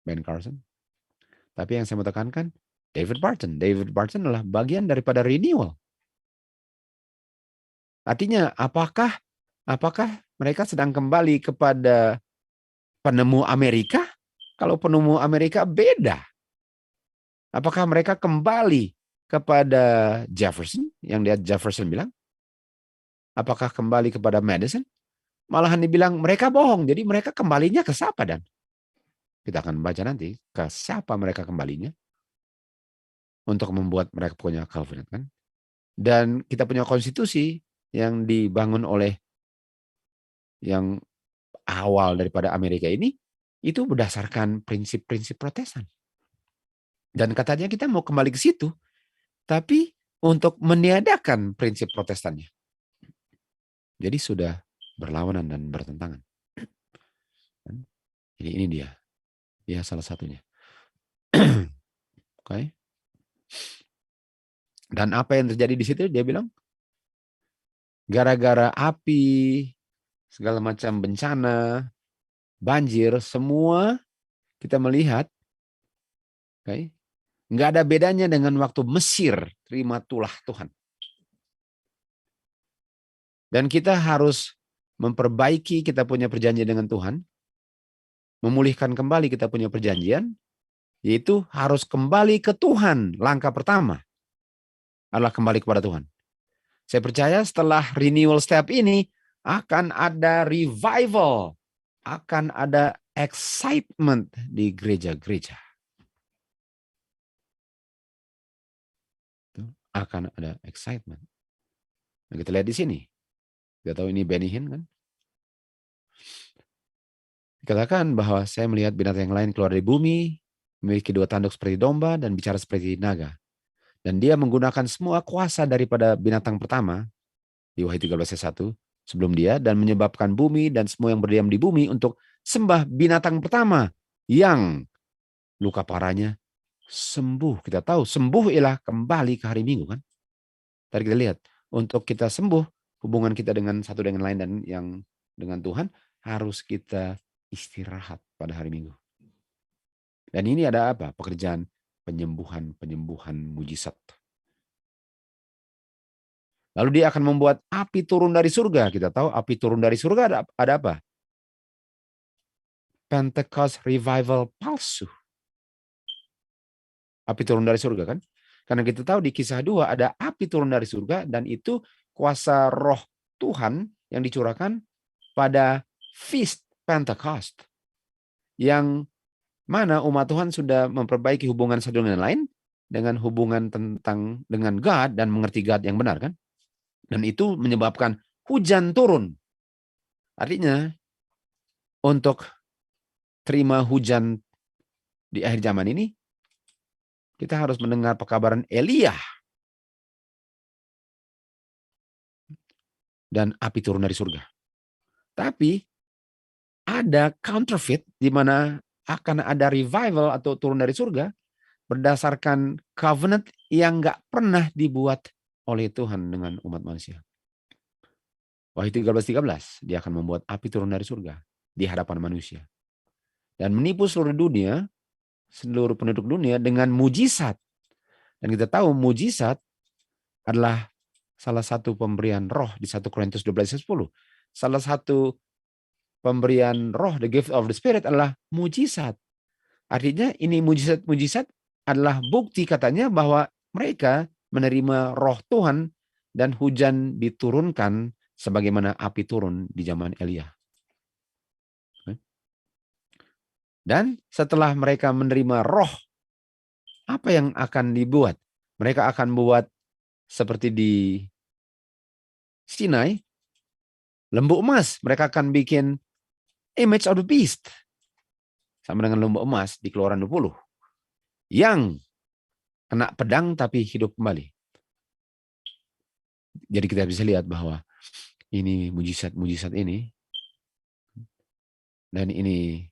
Speaker 1: Ben Carson. Tapi yang saya mau tekankan, David Barton. David Barton adalah bagian daripada renewal. Artinya, apakah mereka sedang kembali kepada penemu Amerika? Kalau penemu Amerika beda. Apakah mereka kembali kepada Jefferson, yang dia Jefferson bilang? Apakah kembali kepada Madison? Malahan dibilang mereka bohong, jadi mereka kembalinya ke siapa dan? Kita akan baca nanti ke siapa mereka kembalinya untuk membuat mereka punya covenant kan. Dan kita punya konstitusi yang dibangun oleh yang awal daripada Amerika ini, itu berdasarkan prinsip-prinsip Protestan. Dan katanya kita mau kembali ke situ, tapi untuk meniadakan prinsip Protestannya. Jadi sudah berlawanan dan bertentangan. Jadi ini dia. Ya salah satunya. Oke. Dan apa yang terjadi di situ? Dia bilang, gara-gara api, segala macam bencana, banjir, semua kita melihat, okay, nggak ada bedanya dengan waktu Mesir terima tulah Tuhan. Dan kita harus memperbaiki kita punya perjanjian dengan Tuhan, memulihkan kembali kita punya perjanjian, yaitu harus kembali ke Tuhan. Langkah pertama adalah kembali kepada Tuhan. Saya percaya setelah renewal step ini akan ada revival, akan ada excitement di gereja-gereja. Akan ada excitement. Nah, kita lihat di sini. Kita tahu ini Benny Hinn kan? Dikatakan bahwa saya melihat binatang yang lain keluar dari bumi, memiliki 2 tanduk seperti domba dan bicara seperti naga. Dan dia menggunakan semua kuasa daripada binatang pertama, di Wahyu 13 ayat 1, sebelum dia, dan menyebabkan bumi dan semua yang berdiam di bumi untuk sembah binatang pertama yang luka parahnya sembuh. Kita tahu sembuh ialah kembali ke hari Minggu kan. Tadi kita lihat, untuk kita sembuh, hubungan kita dengan satu dengan lain dan yang dengan Tuhan, harus kita istirahat pada hari Minggu. Dan ini ada apa? Pekerjaan penyembuhan mujizat. Lalu dia akan membuat api turun dari surga. Kita tahu api turun dari surga ada apa? Pentecost revival palsu. Api turun dari surga kan? Karena kita tahu di Kisah 2 ada api turun dari surga dan itu kuasa roh Tuhan yang dicurahkan pada feast Pentecost. Yang mana umat Tuhan sudah memperbaiki hubungan satu dengan lain dengan hubungan dengan God dan mengerti God yang benar kan? Dan itu menyebabkan hujan turun. Artinya untuk terima hujan di akhir zaman ini kita harus mendengar pekabaran Elia dan api turun dari surga. Tapi ada counterfeit di mana akan ada revival atau turun dari surga berdasarkan covenant yang nggak pernah dibuat oleh Tuhan dengan umat manusia. Wahyu 13:13, dia akan membuat api turun dari surga di hadapan manusia. Dan menipu seluruh dunia, seluruh penduduk dunia dengan mujizat. Dan kita tahu mujizat adalah salah satu pemberian roh di 1 Korintus 12:10. Salah satu pemberian roh, the gift of the Spirit adalah mujizat. Artinya ini mujizat adalah bukti katanya bahwa mereka menerima roh Tuhan dan hujan diturunkan sebagaimana api turun di zaman Elia. Dan setelah mereka menerima roh, apa yang akan dibuat? Mereka akan buat seperti di Sinai, lembu emas. Mereka akan bikin image of the beast. Sama dengan lembu emas di Keluaran 20. Yang kena pedang tapi hidup kembali. Jadi kita bisa lihat bahwa ini mujizat ini. Dan ini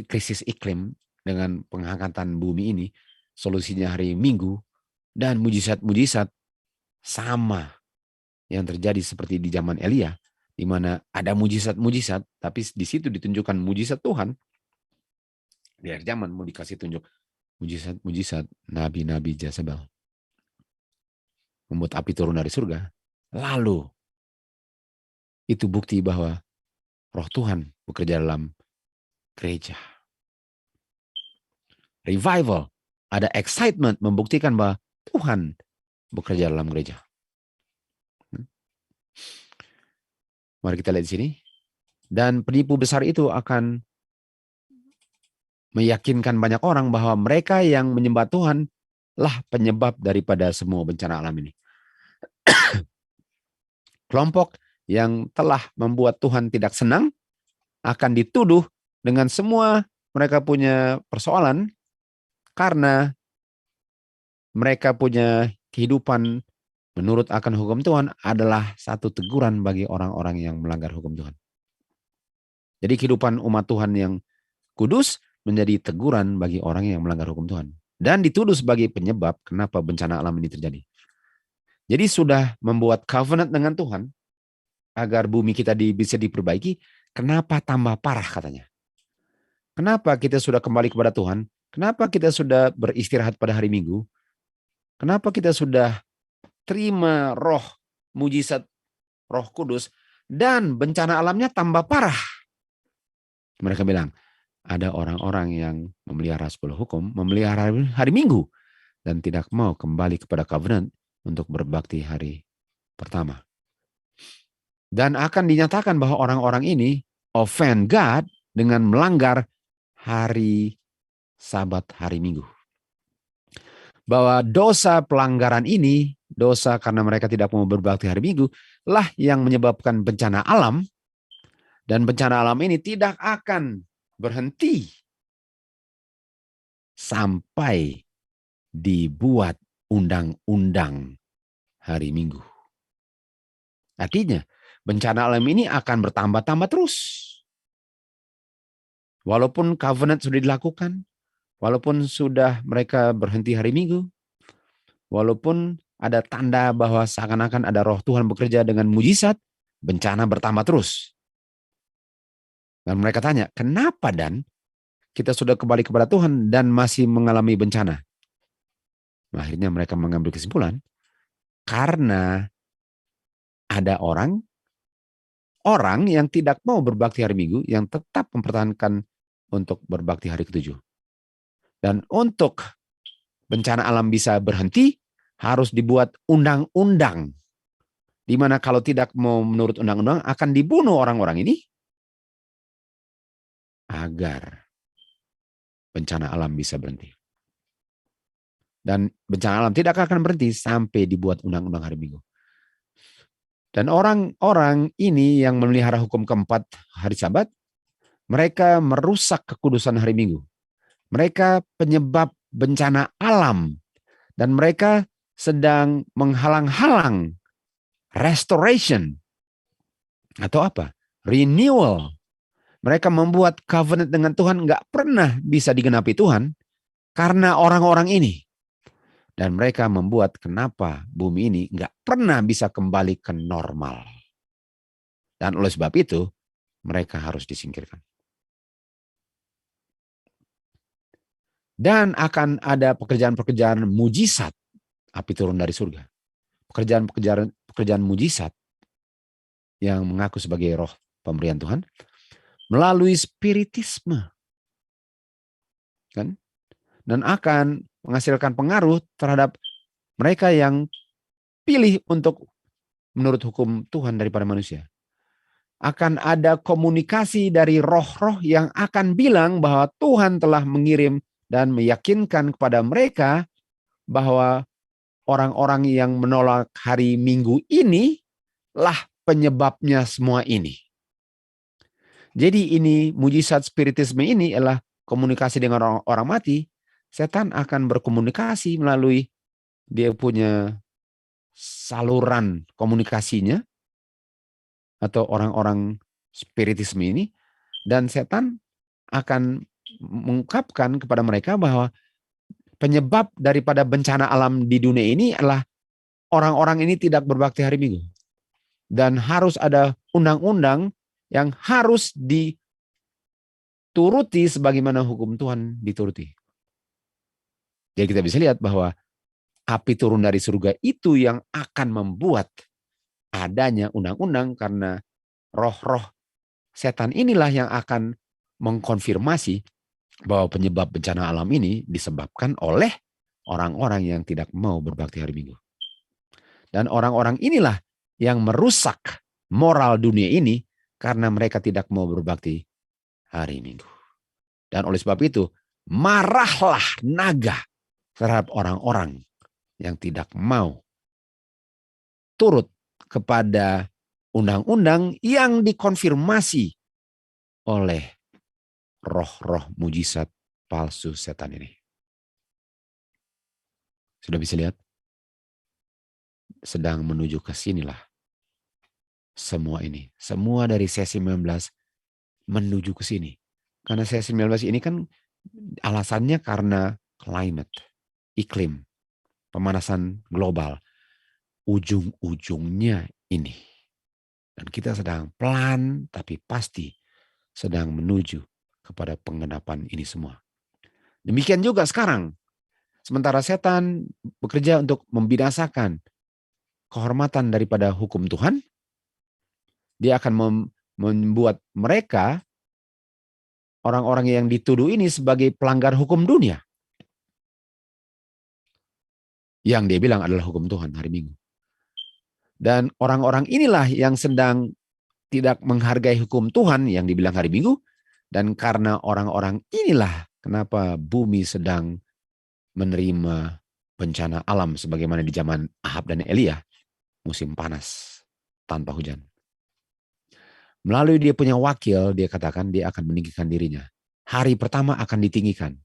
Speaker 1: krisis iklim dengan pengangkatan bumi ini. Solusinya hari Minggu. Dan mujizat-mujizat sama yang terjadi seperti di zaman Elia, di mana ada mujizat-mujizat, tapi di situ ditunjukkan mujizat Tuhan. Di akhir zaman mau dikasih tunjuk mujizat nabi-nabi Jezebel. Membuat api turun dari surga. Lalu, itu bukti bahwa roh Tuhan bekerja dalam gereja. Revival, ada excitement membuktikan bahwa Tuhan bekerja dalam gereja. Mari kita lihat di sini. Dan penipu besar itu akan meyakinkan banyak orang bahwa mereka yang menyembah Tuhan lah penyebab daripada semua bencana alam ini. Kelompok yang telah membuat Tuhan tidak senang akan dituduh dengan semua mereka punya persoalan karena mereka punya kehidupan menurut akan hukum Tuhan adalah satu teguran bagi orang-orang yang melanggar hukum Tuhan. Jadi kehidupan umat Tuhan yang kudus menjadi teguran bagi orang yang melanggar hukum Tuhan. Dan dituduh sebagai penyebab kenapa bencana alam ini terjadi. Jadi sudah membuat covenant dengan Tuhan agar bumi kita bisa diperbaiki, kenapa tambah parah katanya? Kenapa kita sudah kembali kepada Tuhan? Kenapa kita sudah beristirahat pada hari Minggu? Kenapa kita sudah terima roh mujizat Roh Kudus, dan bencana alamnya tambah parah. Mereka bilang, ada orang-orang yang memelihara 10 hukum, memelihara hari Minggu, dan tidak mau kembali kepada covenant untuk berbakti hari pertama. Dan akan dinyatakan bahwa orang-orang ini offend God dengan melanggar hari Sabat hari Minggu. Bahwa dosa pelanggaran ini, dosa karena mereka tidak mau berbakti hari Minggu, lah yang menyebabkan bencana alam, dan bencana alam ini tidak akan berhenti sampai dibuat undang-undang hari Minggu. Artinya, bencana alam ini akan bertambah-tambah terus. Walaupun covenant sudah dilakukan, walaupun sudah mereka berhenti hari Minggu, walaupun ada tanda bahwa seakan-akan ada roh Tuhan bekerja dengan mujizat, bencana bertambah terus. Dan mereka tanya, kenapa dan kita sudah kembali kepada Tuhan dan masih mengalami bencana? Akhirnya mereka mengambil kesimpulan, karena ada orang yang tidak mau berbakti hari Minggu, yang tetap mempertahankan untuk berbakti hari ketujuh. Dan untuk bencana alam bisa berhenti, harus dibuat undang-undang. Di mana kalau tidak mau menurut undang-undang, akan dibunuh orang-orang ini, agar bencana alam bisa berhenti. Dan bencana alam tidak akan berhenti sampai dibuat undang-undang hari Minggu. Dan orang-orang ini yang memelihara hukum keempat hari Sabat, mereka merusak kekudusan hari Minggu. Mereka penyebab bencana alam. Dan mereka sedang menghalang-halang restoration. Atau apa? Renewal. Mereka membuat covenant dengan Tuhan nggak pernah bisa digenapi Tuhan karena orang-orang ini. Dan mereka membuat kenapa bumi ini nggak pernah bisa kembali ke normal. Dan oleh sebab itu, mereka harus disingkirkan. Dan akan ada pekerjaan-pekerjaan mujizat, api turun dari surga. Pekerjaan mujizat yang mengaku sebagai roh pemberian Tuhan melalui spiritisme. Kan? Dan akan menghasilkan pengaruh terhadap mereka yang pilih untuk menurut hukum Tuhan daripada manusia. Akan ada komunikasi dari roh-roh yang akan bilang bahwa Tuhan telah mengirim dan meyakinkan kepada mereka bahwa orang-orang yang menolak hari Minggu ini lah penyebabnya semua ini. Jadi ini mujizat spiritisme ini adalah komunikasi dengan orang mati. Setan akan berkomunikasi melalui dia punya saluran komunikasinya atau orang-orang spiritisme ini, dan setan akan mengungkapkan kepada mereka bahwa penyebab daripada bencana alam di dunia ini adalah orang-orang ini tidak berbakti hari Minggu. Dan harus ada undang-undang yang harus dituruti sebagaimana hukum Tuhan dituruti. Jadi kita bisa lihat bahwa api turun dari surga itu yang akan membuat adanya undang-undang, karena roh-roh setan inilah yang akan mengkonfirmasi bahwa penyebab bencana alam ini disebabkan oleh orang-orang yang tidak mau berbakti hari Minggu. Dan orang-orang inilah yang merusak moral dunia ini karena mereka tidak mau berbakti hari Minggu. Dan oleh sebab itu, marahlah naga terhadap orang-orang yang tidak mau turut kepada undang-undang yang dikonfirmasi oleh roh-roh mujizat palsu setan ini. Sudah bisa lihat? Sedang menuju ke sinilah semua ini. Semua dari sesi 19 menuju ke sini. Karena sesi 19 ini kan alasannya karena climate, iklim, pemanasan global. Ujung-ujungnya ini. Dan kita sedang pelan tapi pasti sedang menuju kepada penggenapan ini semua. Demikian juga sekarang. Sementara setan bekerja untuk membinasakan kehormatan daripada hukum Tuhan, dia akan membuat mereka, orang-orang yang dituduh ini, sebagai pelanggar hukum dunia. Yang dia bilang adalah hukum Tuhan hari Minggu. Dan orang-orang inilah yang sedang tidak menghargai hukum Tuhan yang dibilang hari Minggu. Dan karena orang-orang inilah kenapa bumi sedang menerima bencana alam sebagaimana di zaman Ahab dan Elia, musim panas tanpa hujan. Melalui dia punya wakil, dia katakan dia akan meninggikan dirinya. Hari pertama akan ditinggikan.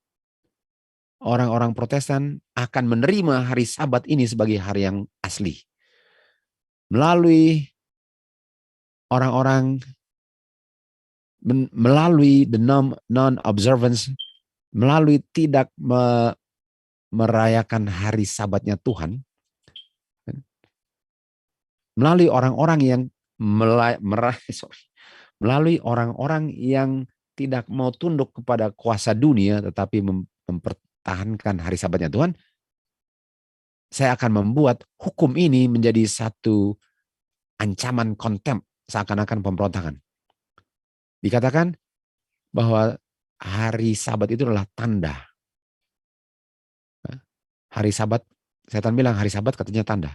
Speaker 1: Orang-orang Protestan akan menerima hari Sabat ini sebagai hari yang asli. Melalui orang-orang, melalui the non-observance, melalui tidak merayakan hari Sabatnya Tuhan, melalui orang-orang yang melalui orang-orang yang tidak mau tunduk kepada kuasa dunia tetapi mempertahankan hari Sabatnya Tuhan, saya akan membuat hukum ini menjadi satu ancaman kontemp, seakan-akan pemberontakan. Dikatakan bahwa hari Sabat itu adalah tanda. Hari Sabat, setan bilang hari Sabat katanya tanda.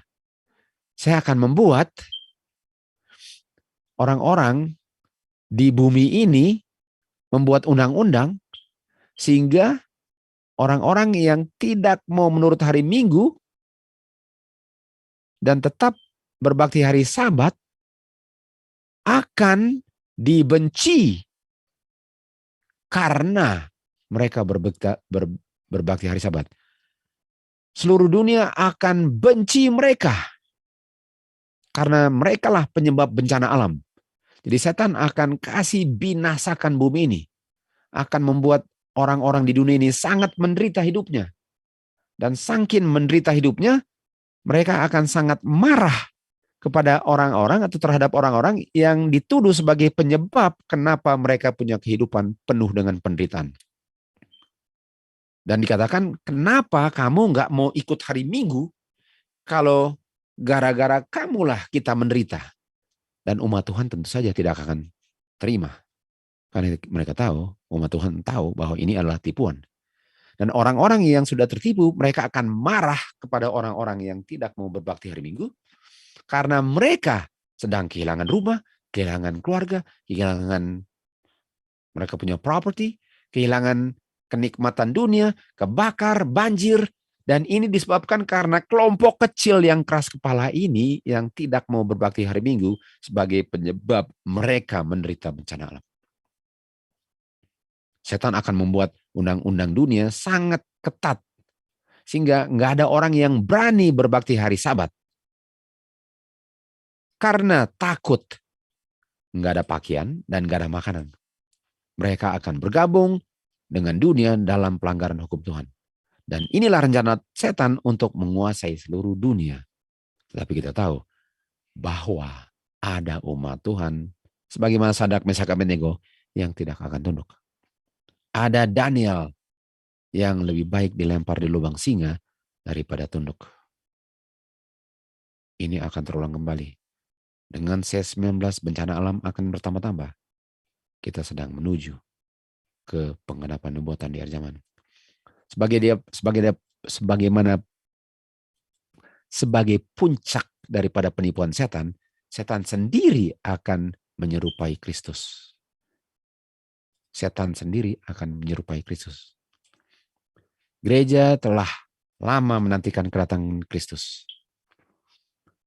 Speaker 1: Saya akan membuat orang-orang di bumi ini membuat undang-undang sehingga orang-orang yang tidak mau menurut hari Minggu dan tetap berbakti hari Sabat akan dibenci karena mereka berbakti hari Sabat. Seluruh dunia akan benci mereka karena merekalah penyebab bencana alam. Jadi setan akan kasih binasakan bumi ini. Akan membuat orang-orang di dunia ini sangat menderita hidupnya. Dan saking menderita hidupnya, mereka akan sangat marah kepada orang-orang atau terhadap orang-orang yang dituduh sebagai penyebab kenapa mereka punya kehidupan penuh dengan penderitaan. Dan dikatakan, kenapa kamu nggak mau ikut hari Minggu kalau gara-gara kamulah kita menderita. Dan umat Tuhan tentu saja tidak akan terima. Karena mereka tahu, umat Tuhan tahu bahwa ini adalah tipuan. Dan orang-orang yang sudah tertipu, mereka akan marah kepada orang-orang yang tidak mau berbakti hari Minggu. Karena mereka sedang kehilangan rumah, kehilangan keluarga, kehilangan mereka punya properti, kehilangan kenikmatan dunia, kebakar, banjir. Dan ini disebabkan karena kelompok kecil yang keras kepala ini yang tidak mau berbakti hari Minggu sebagai penyebab mereka menderita bencana alam. Setan akan membuat undang-undang dunia sangat ketat sehingga nggak ada orang yang berani berbakti hari Sabat. Karena takut nggak ada pakaian dan nggak ada makanan. Mereka akan bergabung dengan dunia dalam pelanggaran hukum Tuhan. Dan inilah rencana setan untuk menguasai seluruh dunia. Tetapi kita tahu bahwa ada umat Tuhan sebagaimana Sadrak, Mesak, Abednego yang tidak akan tunduk. Ada Daniel yang lebih baik dilempar di lubang singa daripada tunduk. Ini akan terulang kembali. Dengan C-19 bencana alam akan bertambah-tambah. Kita sedang menuju ke penggenapan nubuatan di akhir zaman. Sebagai puncak daripada penipuan setan, setan sendiri akan menyerupai Kristus. Setan sendiri akan menyerupai Kristus. Gereja telah lama menantikan kedatangan Kristus.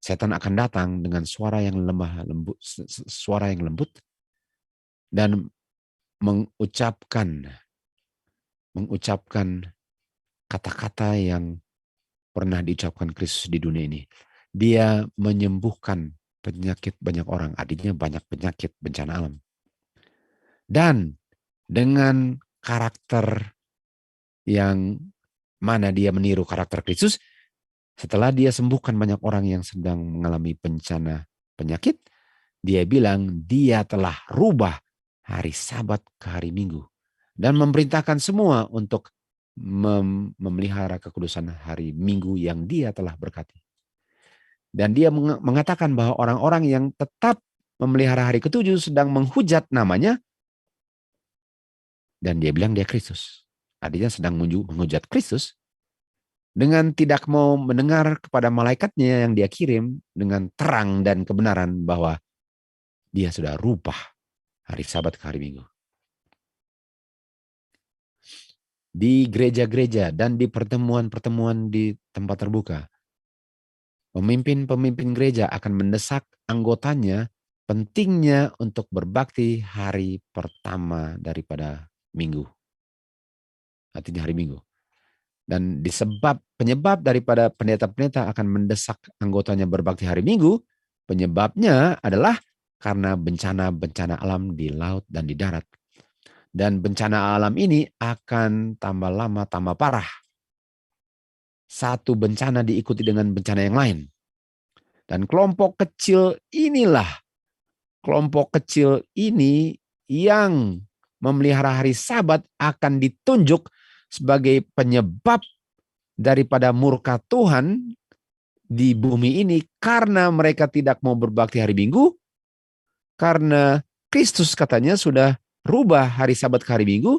Speaker 1: Setan akan datang dengan suara yang lembut dan mengucapkan kata-kata yang pernah diucapkan Kristus di dunia ini. Dia menyembuhkan penyakit banyak orang, artinya banyak penyakit bencana alam. Dan dengan karakter yang mana dia meniru karakter Kristus, setelah dia sembuhkan banyak orang yang sedang mengalami bencana penyakit, dia bilang dia telah rubah hari Sabat ke hari Minggu. Dan memerintahkan semua untuk memelihara kekudusan hari Minggu yang dia telah berkati. Dan dia mengatakan bahwa orang-orang yang tetap memelihara hari ketujuh sedang menghujat namanya, dan dia bilang dia Kristus. Artinya sedang menghujat Kristus dengan tidak mau mendengar kepada malaikatnya yang dia kirim dengan terang dan kebenaran bahwa dia sudah rubah hari Sabat ke hari Minggu. Di gereja-gereja dan di pertemuan-pertemuan di tempat terbuka, pemimpin-pemimpin gereja akan mendesak anggotanya pentingnya untuk berbakti hari pertama daripada minggu. Artinya hari Minggu. Dan penyebab daripada pendeta-pendeta akan mendesak anggotanya berbakti hari Minggu, penyebabnya adalah karena bencana-bencana alam di laut dan di darat. Dan bencana alam ini akan tambah lama, tambah parah. Satu bencana diikuti dengan bencana yang lain. Dan kelompok kecil ini yang memelihara hari Sabat akan ditunjuk sebagai penyebab daripada murka Tuhan di bumi ini karena mereka tidak mau berbakti hari Minggu, karena Kristus katanya sudah rubah hari Sabat ke hari Minggu,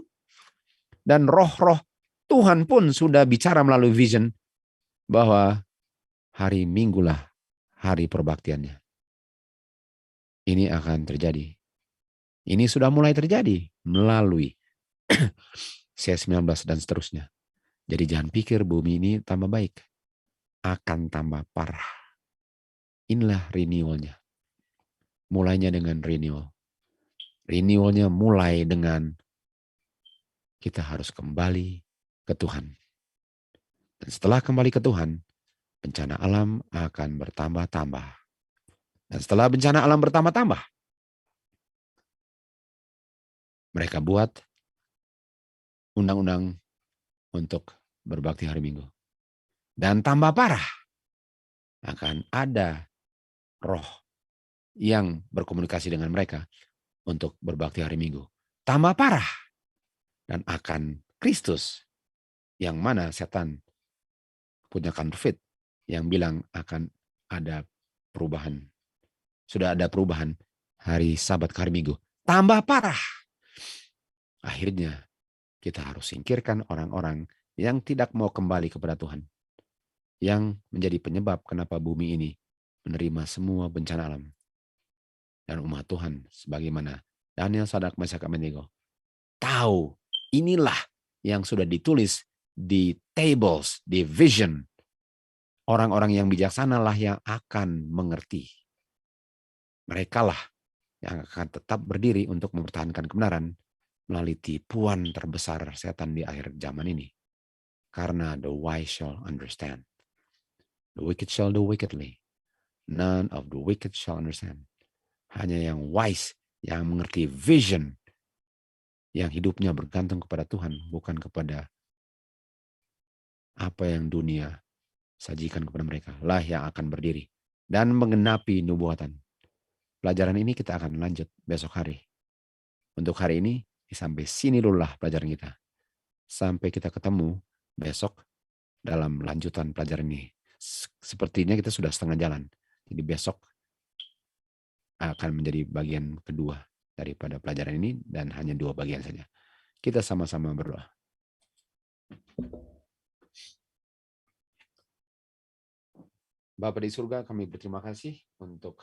Speaker 1: dan roh-roh Tuhan pun sudah bicara melalui vision bahwa hari Minggu lah hari perbaktiannya. Ini akan terjadi. Ini sudah mulai terjadi melalui C19 dan seterusnya. Jadi jangan pikir bumi ini tambah baik. Akan tambah parah. Inilah renewalnya. Mulainya dengan renewal. Renewalnya mulai dengan kita harus kembali ke Tuhan. Dan setelah kembali ke Tuhan, bencana alam akan bertambah-tambah. Dan setelah bencana alam bertambah-tambah, mereka buat undang-undang untuk berbakti hari Minggu. Dan tambah parah, akan ada roh yang berkomunikasi dengan mereka untuk berbakti hari Minggu. Tambah parah, dan akan Kristus yang mana setan punya counterfeit yang bilang akan ada perubahan. Sudah ada perubahan hari Sabat ke hari Minggu. Tambah parah. Akhirnya kita harus singkirkan orang-orang yang tidak mau kembali kepada Tuhan. Yang menjadi penyebab kenapa bumi ini menerima semua bencana alam. Dan umat Tuhan sebagaimana Daniel, Sadrak, Mesak, Abednego tahu inilah yang sudah ditulis di tables, di vision. Orang-orang yang bijaksana lah yang akan mengerti. Mereka lah yang akan tetap berdiri untuk mempertahankan kebenaran melalui tipuan terbesar setan di akhir zaman ini. Karena the wise shall understand. The wicked shall do wickedly. None of the wicked shall understand. Hanya yang wise, yang mengerti vision, yang hidupnya bergantung kepada Tuhan, bukan kepada apa yang dunia sajikan kepada mereka, lah yang akan berdiri dan menggenapi nubuatan. Pelajaran ini kita akan lanjut besok hari. Untuk hari ini, sampai sini dulu lah pelajaran kita. Sampai kita ketemu besok dalam lanjutan pelajaran ini. Sepertinya kita sudah setengah jalan. Jadi besok akan menjadi bagian kedua daripada pelajaran ini dan hanya 2 bagian saja. Kita sama-sama berdoa. Bapa di surga, kami berterima kasih untuk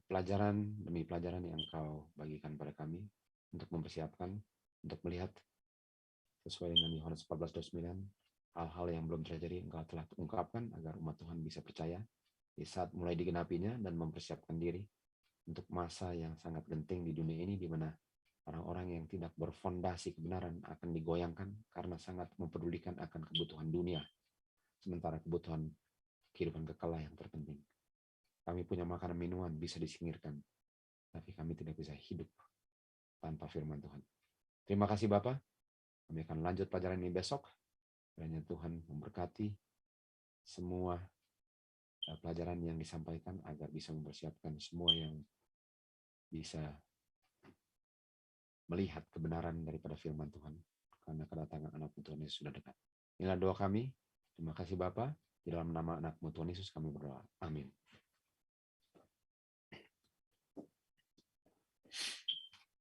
Speaker 1: pelajaran demi pelajaran yang Engkau bagikan pada kami untuk mempersiapkan, untuk melihat sesuai dengan Yohanes 14:29, hal-hal yang belum terjadi Engkau telah ungkapkan agar umat Tuhan bisa percaya di saat mulai digenapinya dan mempersiapkan diri untuk masa yang sangat genting di dunia ini, di mana orang-orang yang tidak berfondasi kebenaran akan digoyangkan karena sangat mempedulikan akan kebutuhan dunia, sementara kebutuhan kehidupan kekal yang terpenting. Kami punya makanan minuman bisa disingkirkan, tapi kami tidak bisa hidup tanpa firman Tuhan. Terima kasih Bapak. Kami akan lanjut pelajaran ini besok. Kiranya Tuhan memberkati semua pelajaran yang disampaikan agar bisa mempersiapkan semua yang bisa melihat kebenaran daripada firman Tuhan. Karena kedatangan anak Tuhan Yesus sudah dekat. Inilah doa kami. Terima kasih Bapa. Di dalam nama anak Tuhan Yesus kami berdoa. Amin.